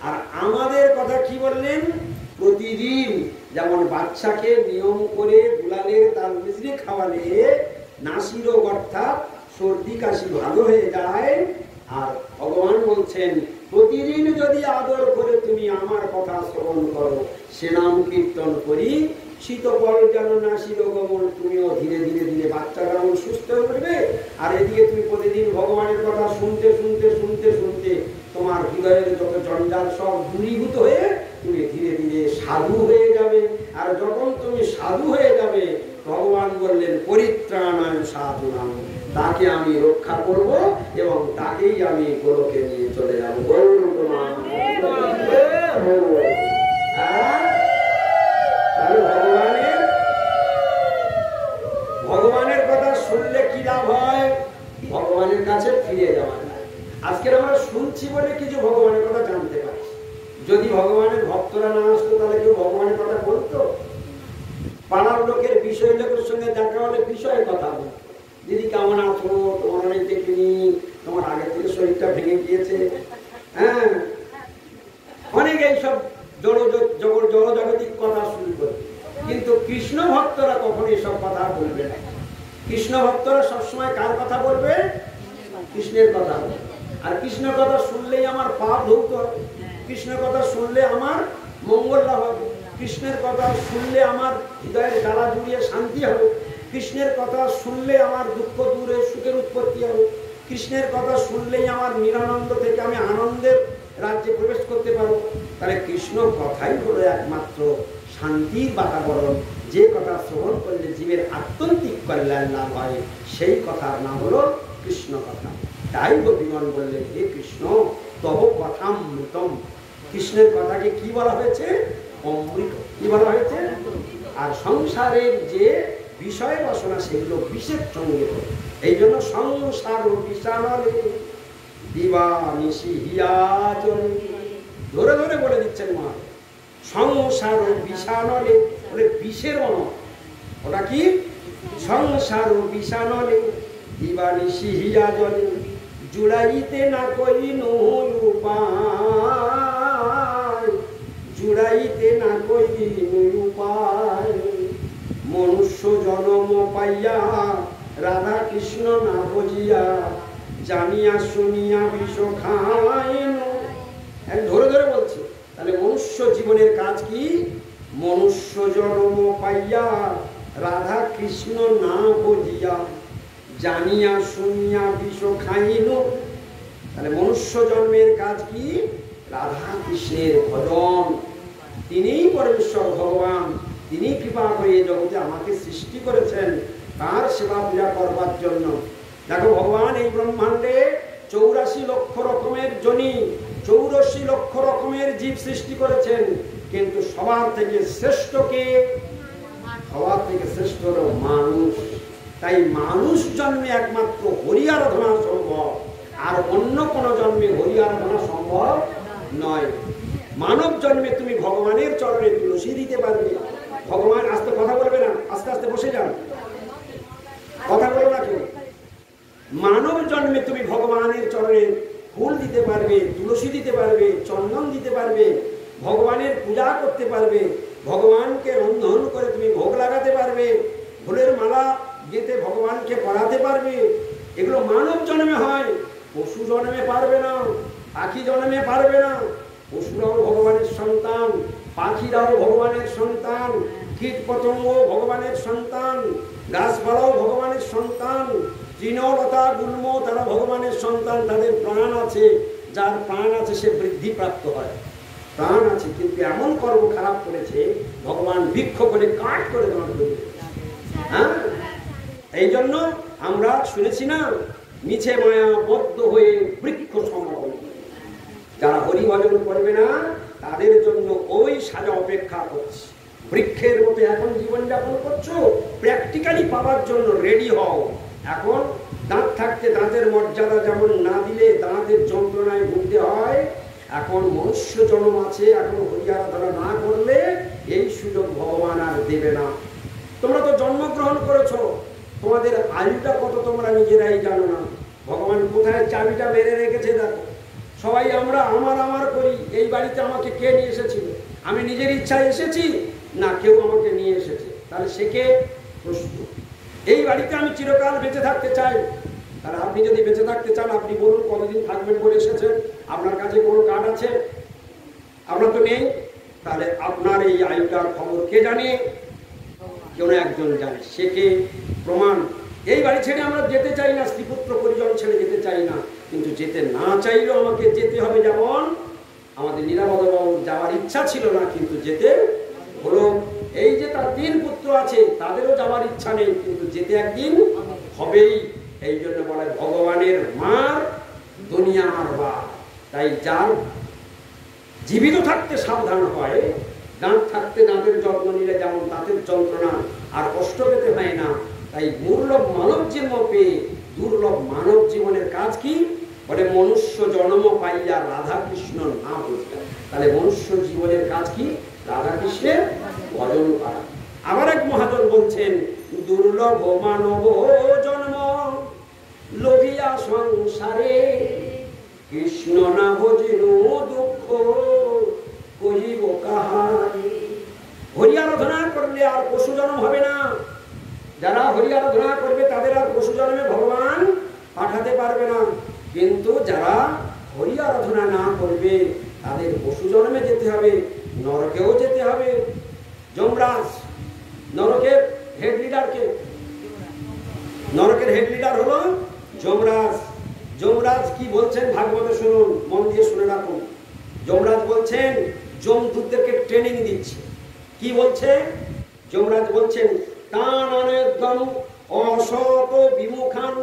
আর আমাদের কথা কি বললেন? প্রতিদিন যেমন বাচ্চাকে নিয়ম করে দুলালের তালমিশ্রি খাওয়ালে নাসি রোগ অর্থাৎ সর্দি কাশি ভালো হয়ে যায়। আর ভগবান বলছেন প্রতিদিন যদি আদর করে তুমি আমার কথা শ্রবণ করো, সে নাম কীর্তন করি, শীতপল যেন নাসি রোগমন, তুমিও ধীরে ধীরে ধীরে বাচ্চারা সুস্থ হয়ে পড়বে। আর এদিকে তুমি প্রতিদিন ভগবানের কথা শুনতে শুনতে শুনতে শুনতে তোমার হৃদয়ের যত জঞ্জাল সব দূরীভূত হয়ে তুমি ধীরে ধীরে সাধু হয়ে যাবে। আর যখন তুমি সাধু হয়ে যাবে, ভগবান বললেন পরিত্রাণায় সাধুনাম, তাকে আমি রক্ষা করব এবং তাকেই আমি গোলকে নিয়ে চলে যাব। ভগবানের কথা শুনলে কি লাভ হয়? ভগবানের কাছে ফিরে যাওয়া যায়। আজকের আমরা শুনছি বলে কিছু ভগবানের কথা জানতে পারি। যদি ভগবানের ভক্তরা না আসতো তাহলে কেউ ভগবানের কথা বলতো? পাড়ার লোকের বিষয় লোকের সঙ্গে দেখা হলে বিষয়ে কথা বলতো। দিদি কেমন আছো, তোমার অনেক দেখিনি, তোমার আগে থেকে শরীরটা ভেঙে গিয়েছে। হ্যাঁ, অনেক এইসব জড়জাগতিক কথা শুরু করে। কিন্তু কৃষ্ণ ভক্তরা কখনো এসব কথা বলবে না। কৃষ্ণ ভক্তরা সবসময় কার কথা বলবে? কৃষ্ণের কথা। আর কৃষ্ণের কথা শুনলেই আমার পাপ ধৌত হবে, কৃষ্ণের কথা শুনলে আমার মঙ্গল লাভ হবে, কৃষ্ণের কথা শুনলে আমার হৃদয়ের জ্বালা জুড়িয়ে শান্তি হবে, কৃষ্ণের কথা শুনলে আমার দুঃখ দূরে সুখের উৎপত্তি হবে, কৃষ্ণের কথা শুনলেই আমার নিরানন্দ থেকে আমি আনন্দের রাজ্যে প্রবেশ করতে পারবো। তাহলে কৃষ্ণ কথাই হলো একমাত্র শান্তির বাতাবরণ। যে কথা শ্রবণ করলে জীবের আত্যন্তিক কল্যাণ লাভ হয়, সেই কথার নাম হলো কৃষ্ণ কথা। তাই গোপীগণ বললেন, হে কৃষ্ণ তব কথামৃতম। কৃষ্ণের কথাকে কি বলা হয়েছে? অমৃত। কি বলা হয়েছে? আর সংসারের যে বিষয় বাসনা সেগুলো বিষের সঙ্গে। এই জন্য সংসার বিষানলে দিবা নিশি হিয়া চলে। ধরে ধরে বলে দিচ্ছেন মা, সংসার বিষানলে, বলে বিষের মনো। ওটা কি? সংসার বিষানলে দিবা নিশি হিয়া জলে। জুড়াইতে না কইনু উপায়, জুড়াইতে না কইনু উপায়। মনুষ্য জন্ম পাইয়া রাধা কৃষ্ণ না বুঝিয়া, জানিয়া শুনিয়া বিষ খাইনু। ধরে ধরে বলছে, তাহলে মনুষ্য জীবনের কাজ কি? মনুষ্য জন্ম পাইয়া রাধা কৃষ্ণ না বুঝিয়া, জানিয়া শুনিয়া বিষ খাইনু। তাহলে মনুষ্য জন্মের কাজ কি? রাধা কৃষ্ণের ভজন। তিনিই পরমেশ্বর ভগবান, তিনি কৃপা করে এই জগতে আমাকে সৃষ্টি করেছেন তার সেবা পূজা করবার জন্য। দেখো ভগবান এই ব্রহ্মাণ্ডে 84 লক্ষ রকমের জনি, 84 লক্ষ রকমের জীব সৃষ্টি করেছেন, কিন্তু সবার থেকে শ্রেষ্ঠ কে? সবার থেকে শ্রেষ্ঠ হলো মানুষ। তাই মানুষ জন্মে একমাত্র হরি আরাধনা সম্ভব, আর অন্য কোন জন্মে হরি আরাধনা সম্ভব নয়। মানব জন্মে তুমি ভগবানের চরণে তুলসী দিতে পারবে। ভগবান, আস্তে কথা বলবে না, আস্তে আস্তে বসে যান, কথা বলো না কেউ। মানব জন্মে তুমি ভগবানের চরণে ফুল দিতে পারবে, তুলসী দিতে পারবে, চন্দন দিতে পারবে, ভগবানের পূজা করতে পারবে, ভগবানকে রন্ধন করে তুমি ভোগ লাগাতে পারবে, ফুলের মালা গেঁথে ভগবানকে পড়াতে পারবে। এগুলো মানব জন্মে হয়, পশু জন্মে পারবে না, পাখি জন্মে পারবে না। পশুরাও ভগবানের সন্তান, পাখিরাও ভগবানের সন্তান, কীট পতঙ্গ ভগবানের সন্তান, গাছপালাও ভগবানের সন্তান, তৃণলতা গুল্ম তারা ভগবানের সন্তান। তাদের প্রাণ আছে, যার প্রাণ আছে সে বৃদ্ধি প্রাপ্ত হয়, প্রাণ আছে, কিন্তু এমন কর্ম খারাপ করেছে ভগবান বৃক্ষ করে কাঠ করে দেওয়ার জন্য। হ্যাঁ, এই জন্য আমরা শুনেছি না, মিছে মায়া বদ্ধ হয়ে বৃক্ষ সমবন। যারা হরি ভজন করবে না তাদের জন্য ওই সাজা অপেক্ষা করছে। বৃক্ষের মতো এখন জীবনযাপন করছো, প্র্যাকটিক্যালি পাওয়ার জন্য রেডি হও। এখন দাঁত থাকতে দাঁতের মর্যাদা যেমন না দিলে দাঁতের যন্ত্রণায় ভুগতে হয়, এখন মনুষ্য জন্ম আছে, এখন হরি আরাধনা না করলে এই সুযোগ ভগবান আর দেবে না। তোমরা তো জন্মগ্রহণ করেছো, তোমাদের আয়ুটা কত তোমরা নিজেরাই জানো না। ভগবান কোথায় চাবিটা মেরে রেখেছে দেখো। সবাই আমরা আমার আমার করি। এই বাড়িতে আমাকে কে নিয়ে এসেছিল? আমি নিজের ইচ্ছায় এসেছি না কেউ আমাকে নিয়ে এসেছে? তাহলে সে কে? প্রশ্ন। এই বাড়িতে আমি চিরকাল বেঁচে থাকতে চাই। তাহলে আপনি যদি বেঁচে থাকতে চান আপনি বলুন কতদিন থাকবেন বলে এসেছেন? আপনার কাছে কোনো কার্ড আছে? আপনার তো নেই। তাহলে আপনার এই আয়ুটার খবর কে জানে? কেউ না একজন জানে। সে কে? প্রমাণ। এই বাড়ি ছেড়ে আমরা যেতে চাই না, স্ত্রীপুত্র পরিজন ছেড়ে যেতে চাই না, কিন্তু যেতে না চাইলেও আমাকে যেতে হবে। যেমন আমাদের নীলাবধবাবুর যাওয়ার ইচ্ছা ছিল না, কিন্তু যেতে হলো। এই যে তার 3 পুত্র আছে, তাদেরও যাওয়ার ইচ্ছা নেই, কিন্তু যেতে একদিন হবেই। এই জন্য বলে ভগবানের মার দুনিয়ার বাপ। তাই যার জীবিত থাকতে সাবধান হয়, দাঁত থাকতে দাঁতের যত্ন নিলে যেমন দাঁতের যন্ত্রণা আর কষ্ট পেতে হয় না, তাই দুর্লভ মানব জন্ম পেয়ে দুর্লভ মানব জীবনের কাজ কি? বলে মনুষ্য জন্ম পাইয়া রাধা কৃষ্ণ না বুঝিয়া। তাহলে মনুষ্য জীবনের কাজ কি? রাধা কৃষ্ণের ভজন করা। আবার এক মহাজন বলছেন, দুর্লভ মানব জন্ম লোভিয়া সংসারে, কৃষ্ণ না ভজিল দুঃখ কহিব কাহারে। হরি আরাধনা করলে আর পশু জন্ম হবে না। যারা হরি আরাধনা করবে তাদের আর পশু জন্মে ভগবান পাঠাতে পারবে না, কিন্তু যারা হরি আরাধনা না করবে তাদের পশু জন্মে যেতে হবে, নরকেও যেতে হবে। যমরাজ নরকের হেড লিডার কে? নরকের হেড লিডার হলো যমরাজ। যমরাজ কি বলছেন ভাগবতে শুনুন, মন দিয়ে শুনে রাখুন। যমরাজ বলছেন, যমদূতদেরকে ট্রেনিং দিচ্ছে। কি বলছে? যমরাজ বলছেন, তান অনেকদম অশত বিমুখান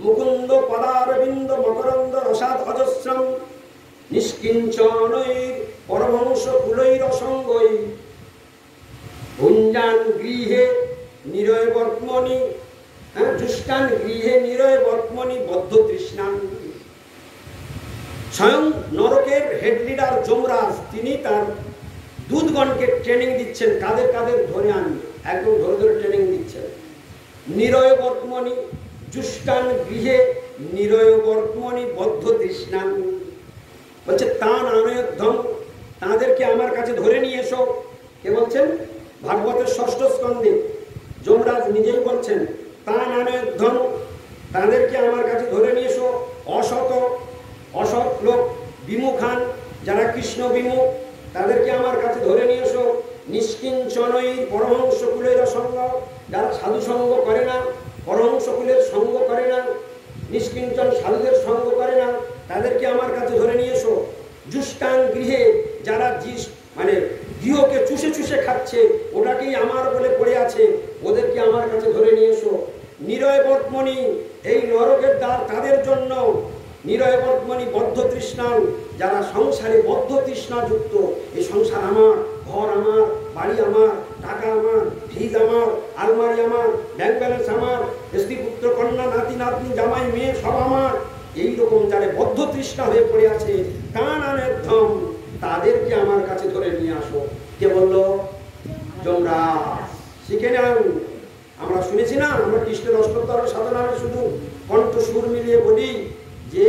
মুকুন্দ পদারবিন্দ মকরন্দ রসাদ অজস্রম নিষ্কিঞ্চনৈর পরমংশ কুলৈর অসঙ্গৈ ভুঞ্জান গৃহে নিরয় বর্তমনি, জুষ্টান গৃহে নিরয় বর্তমনি বদ্ধ তৃষ্ণান। স্বয়ং নরকের হেড লিডার যমরাজ, তিনি তার দূতগণকে ট্রেনিং দিচ্ছেন। কাদের কাদের ধরে আনবে, একদম ধরে ধরে ট্রেনিং দিচ্ছেন। নিরয় বর্তমনি, জুষ্টান গৃহে নিরয় বর্তমানি বদ্ধ তৃষ্ণা, বলছে তান আনয়ধ্বং, তাদেরকে আমার কাছে ধরে নিয়ে এসো। কে বলছেন? ভাগবতের 6ষ্ঠ স্কন্ধে যমরাজ নিজেই বলছেন তান আনয়ধ্বং, তাদেরকে আমার কাছে ধরে নিয়ে এসো। অসৎ লোক, বিমুখান, যারা কৃষ্ণ বিমুখ, তাদেরকে আমার কাছে ধরে নিয়ে এসো। নিষ্কিঞ্চনই পরমহংস কুলের সঙ্গ, যারা সাধু সঙ্গ করে না, পরমহংস কুলের সঙ্গ করে না, নিষ্কিঞ্চন সাধুদের সঙ্গ করে না, তাদেরকে আমার কাছে ধরে নিয়ে এসো। জুষ্টান গৃহে, যারা মানে গৃহকে চুষে চুষে খাচ্ছে, ওটাকেই আমার বলে পড়ে আছে, ওদেরকে আমার কাছে ধরে নিয়ে এসো। নিরয় বর্তমণি, এই নরকের দ্বার তাদের জন্য। নিরয় বর্তমণি বদ্ধ তৃষ্ণা, যারা সংসারে বদ্ধ তৃষ্ণা যুক্ত, এই সংসার আমার, ঘর আমার, বাড়ি আমার, টাকা আমার, ফ্রিজ আমার, আলমারি আমার, ব্যাংক ব্যালেন্স আমার, স্ত্রী পুত্র কন্যা নাতি নাতনি জামাই মেয়ে সব আমার, এইরকম যারা বদ্ধ তৃষ্ণা হয়ে পড়ে আছে, কান আনয়ধ্বং, তাদেরকে আমার কাছে ধরে নিয়ে আসো। কে বললো? যমরাজ। শিখে নেন। আমরা শুনেছি না, আমরা কৃষ্ণের অষ্টোত্তর সাধনায় শুধু কণ্ঠ সুর মিলিয়ে বলি যে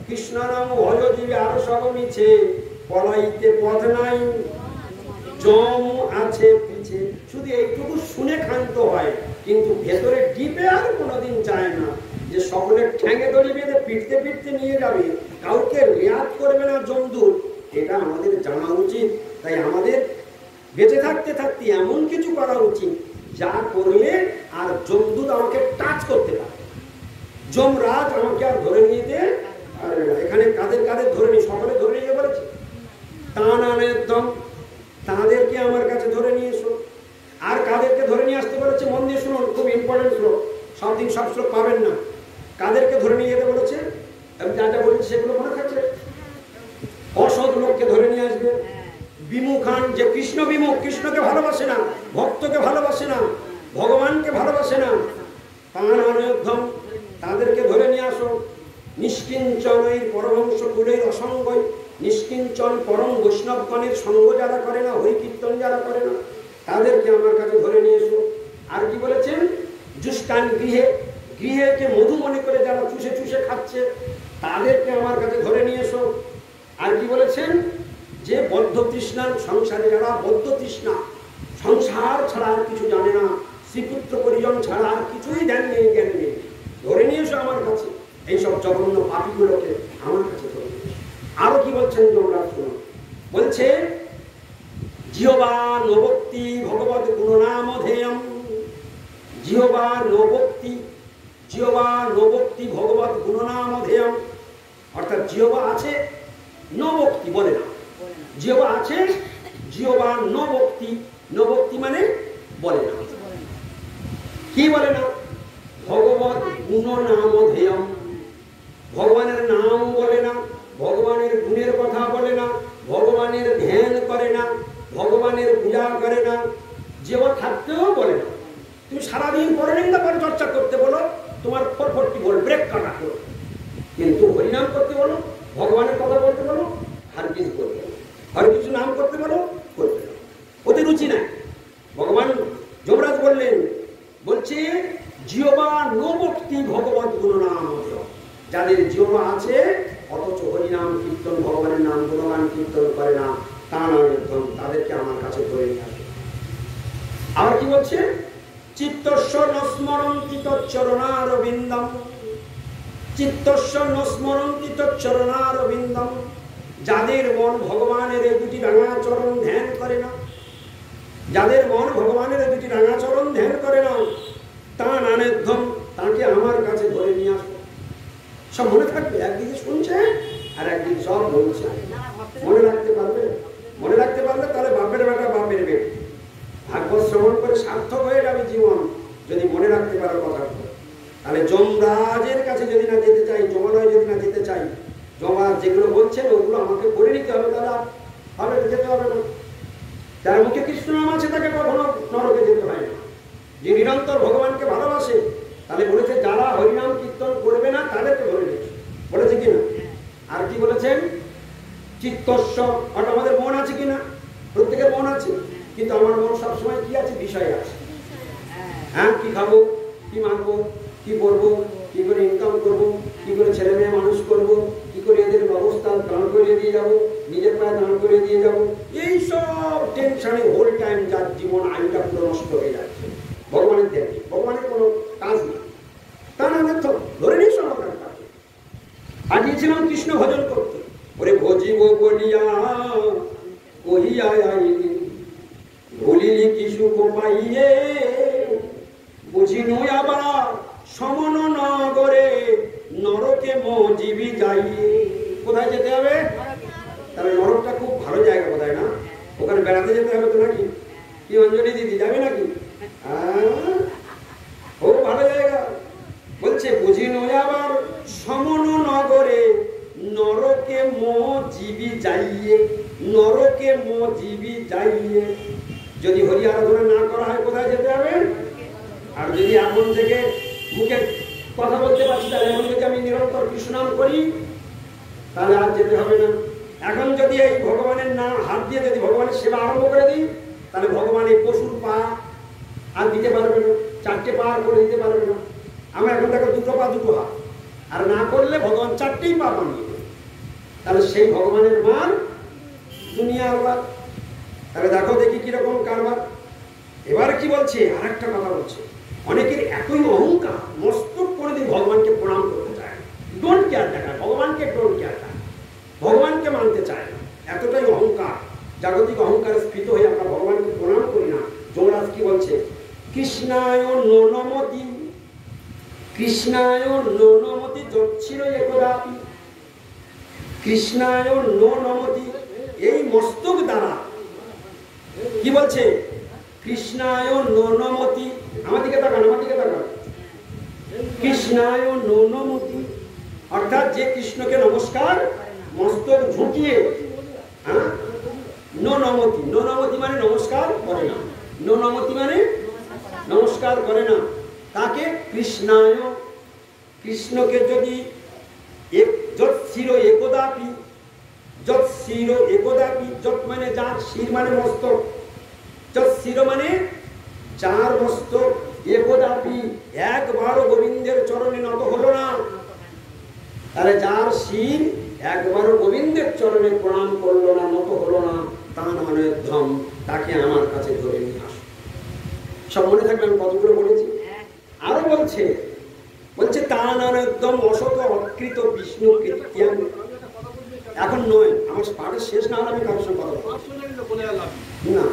কৃষ্ণ নাম ভজ জীবে আরো সব মিছে, পলাইতে পথ নাই জম আছে পিছে। শুধু এইটুকু শুনে ক্ষান্ত হয়, কিন্তু ভেতরে ডিপে আর কোনোদিন যায় না যে সকলের ঠ্যাঙে দড়ি বেঁধে পিটতে পিটতে নিয়ে যাবে, কাউকে রেয়াত করবে না জমদূত। এটা আমাদের জানা উচিত। তাই আমাদের বেঁচে থাকতে থাকতে এমন কিছু করা উচিত যা করলে আর জমদূত আমাকে টাচ করতে পারে, যমরাজ আমাকে আর ধরে নিয়ে যেতে পারবে না। এখানে কাদের কাদের ধরে নিয়ে, সকলে ধরে নিয়ে বলেছে তান আনয়ধ্বং, তাদেরকে আমার কাছে ধরে নিয়ে এসো। আর কাদেরকে ধরে নিয়ে আসতে বলেছে? মন দিয়ে শুনুন, খুব ইম্পর্টেন্ট শ্লোক, সব দিন সব শ্লোক পাবেন না। কাদেরকে ধরে নিয়ে যেতে বলেছে? আমি যা যা বলেছি সেগুলো মনে থাকছে। অসৎ লোককে ধরে নিয়ে আসবে। বিমুখান, যে কৃষ্ণ বিমুখ, কৃষ্ণকে ভালোবাসে না, ভক্তকে ভালোবাসে না, ভগবানকে ভালোবাসে না, তান আনয়ধ্বং, তাদেরকে ধরে নিয়ে আসো। নিষ্কিঞ্চনই পরমহংস কুলের অসঙ্গই, নিষ্কিঞ্চন পরম বৈষ্ণবগণের সঙ্গ যারা করে না, হরি কীর্তন যারা করে না, তাদেরকে আমার কাছে ধরে নিয়ে এসো। আর কি বলেছেন? জুষ্টান গৃহে, গৃহকে মধু মনে করে যারা চুষে চুষে খাচ্ছে, তাদেরকে আমার কাছে ধরে নিয়ে এসো। আর কি বলেছেন? যে বদ্ধ তৃষ্ণা, সংসারে যারা বদ্ধ তৃষ্ণা, সংসার ছাড়া আর কিছু জানে না, শ্রীপুত্র পরিজন ছাড়া আর কিছুই জ্ঞান নেই, জ্ঞান নেই, ধরে নিয়ে এসো আমার কাছে। এইসব জঘন্য পাপীগুলোকে আমার কাছে ধরে নিয়ে এসো। আরো কি বলছেন যমরাজ শুনুন, বলছে জিহ্বা নবক্তি ভগবত গুণনামধেয়ম, জিহ্বা নবক্তি, জিহ্বা নবক্তি ভগবত গুণনামধেয়ম, অর্থাৎ জিহ্বা আছে, নবক্তি বলে না, জিহ্বা আছে, জিহ্বা নবক্তি, নবক্তি মানে বলে না। কি বলে না? ভগবত গুণনামধেয়ম, ভগবানের নাম বলে না, ভগবানের গুণের কথা বলে না, ভগবানের ধ্যান করে না, ভগবানের পূজা করে না, জিহ্বা থাকতেও বলে না। তুমি সারাদিন পরে নিন্দা করে চর্চা করতে বলো, তোমার 440 ভোল্ট ব্রেক কাটা করো, কিন্তু হরিনাম করতে বলো, ভগবানের কথা বলতে বলো, আর কিছু করতে বলো, আর কিছু নাম করতে বলো, করতে বলো, ওতে রুচি নাই। ভগবান যমরাজ বললেন, বলছে জিহ্বা নবক্তি ভগবত গুণনাম, যাদের জিহ্বা আছে অথচ হরিনাম কীর্তন, ভগবানের নাম গুণগান কীর্তন করে না, তান আনয়ধ্বং, তাদেরকে আমার কাছে ধরে নিয়ে আসে। আবার কি বলছে? চিত্তস্য নস্মরন্তি তচ্চরণারবিন্দম, চিত্তস্য নস্মরন্তি তচ্চরণারবিন্দম, যাদের মন ভগবানের এই দুটি রাঙা চরণ ধ্যান করে না, যাদের মন ভগবানের এই দুটি রাঙা চরণ ধ্যান করে না, তান আনয়ধ্বং, তাকে আমার কাছে ধরে নিয়ে আসো। সব মনে থাকবে, একদিকে শুনছে আর একদিকে সব বলছে। মনে রাখতে পারবে? মনে রাখতে পারলে তাহলে বাপের বেটা বাপের বেট, ভাগবত শ্রবণ করে সার্থক হয়ে যাবে জীবন, যদি মনে রাখতে পারো কথা। তাহলে যমরাজের কাছে যদি না যেতে চাই, যমালয় যদি না যেতে চাই, যমরাজ যেগুলো বলছেন ওগুলো আমাকে করে নিতে হবে, তাহলে হবে যেতে হবে না। যার মুখে কৃষ্ণ নাম আছে তাকে কখনো নরকে যেতে হয় না। যে নিরন্তর ভগবানকে ভালোবাসে, তাহলে বলেছে যারা হরিনাম কীর্তন করবে না তাদেরকে ধরে নিয়েছে, বলেছে কিনা? আর কি বলেছেন? চিত্তস্য, অর্থাৎ আমাদের মন আছে কিনা? প্রত্যেকের মন আছে, কিন্তু আমার মন সবসময় কি আছে? বিষয় আছে। হ্যাঁ, কি খাবো, কি মানবো, কি করবো, কি করে ইনকাম করবো, কি করে ছেলে মেয়ে মানুষ করবো, কি করে এদের ব্যবস্থা দাঁড় করিয়ে দিয়ে যাবো, নিজের পায়ে দাঁড় করিয়ে দিয়ে যাবো, এইসব টেনশনে হোল টাইম যার জীবন আয়ুটা পুরো নষ্ট হয়ে যাচ্ছে। ভগবানের দেখে ভগবানের কোনো কাজ নেই, তা না তো ধরে নিস আমার কাছে পাঠিয়েছিলাম কৃষ্ণ ভজন করতে। ওরে ভজিব বলিয়া কহিয়া ভুলিলি কিছু পাইয়ে বুঝিনু আবার সমন নগরে নরকে মজিবি যাইয়ে। কোথায় যেতে হবে? তাহলে নরকটা খুব ভালো জায়গা কোথায় না, ওখানে বেড়াতে যেতে হবে তো নাকি? কি অঞ্জলি দিদি যাবে নাকি? খুব ভালো জায়গা। বলছে বুঝিনু আবার সমন নগরে নরকে মজিবি যাইয়ে, নরকে মজিবি যাইয়ে। যদি হরি আরাধনা না করা হয় কোথায় যেতে হবে? আর যদি এখন থেকে মুখে কথা বলতে পারছি, তাহলে এখন যদি আমি নিরন্তর কৃষ্ণনাম করি তাহলে আর যেতে হবে না। এখন যদি এই ভগবানের নাম হাত দিয়ে যদি ভগবানের সেবা আরম্ভ করে দিই, তাহলে ভগবান এই পশুর পা আর দিতে পারবে না, 4টে পা আর করে দিতে পারবে না। আমরা এখন দেখো 2টো পা 2টো হাত, আর না করলে ভগবান 4টেই পা বানিয়ে দেবে। তাহলে সেই ভগবানের মান দুনিয়ার বাদ। তাহলে দেখো দেখি কিরকম কারবার। এবার কি বলছে, আর একটা কথা বলছে, অনেকের এতই অহংকার, মস্তক করে দিয়ে ভগবানকে প্রণাম করতে চায়, ডোন্ট কেয়ার দেখায়, ভগবানকে ডোন্ট কেয়ার দেখায়, ভগবানকে মানতে চায় না। এতটাই অহংকার, জাগতিক অহংকারে স্ফীত হয়ে আমরা ভগবানকে প্রণাম করি না। যমরাজ কি বলছে, কৃষ্ণায় ননমতি, কৃষ্ণায় ননমতি যচ্ছিল একদাপি, কৃষ্ণায় ননমতি। এই মস্তক দ্বারা কি বলছে, কৃষ্ণায় ননমতি, আমার দিকে তাকান, আমার দিকে তাকান, কৃষ্ণায় ননমতি অর্থাৎ যে কৃষ্ণকে নমস্কার মস্তক ঝুঁকিয়ে, ননমতি, ননমতি মানে নমস্কার করে না, ননমতি মানে নমস্কার করে না, তাকে কৃষ্ণায়, কৃষ্ণকে যদি যৎ শির একদাপি, যৎ শির একদাপি, যৎ মানে যার, শির মানে মস্তক, যৎ শির মানে যার মস্তক, একদাপি একবারও গোবিন্দের চরণে নত হলো না। তাহলে যার শির একবারও গোবিন্দের চরণে প্রণাম করলো না, নত হলো না, তা মানে ধম, তাকে আমার কাছে ধরে নিয়ে আস। সব মনে থাকবে আমি কতগুলো বলেছি। আরো বলছে, বলছে তা নাম একদম অসত অকৃত বিষ্ণু কীর্তিয়াম। এখন নয়, আমার পাঠের শেষ না হলে আমি কারোর সঙ্গে কথা বলবো না।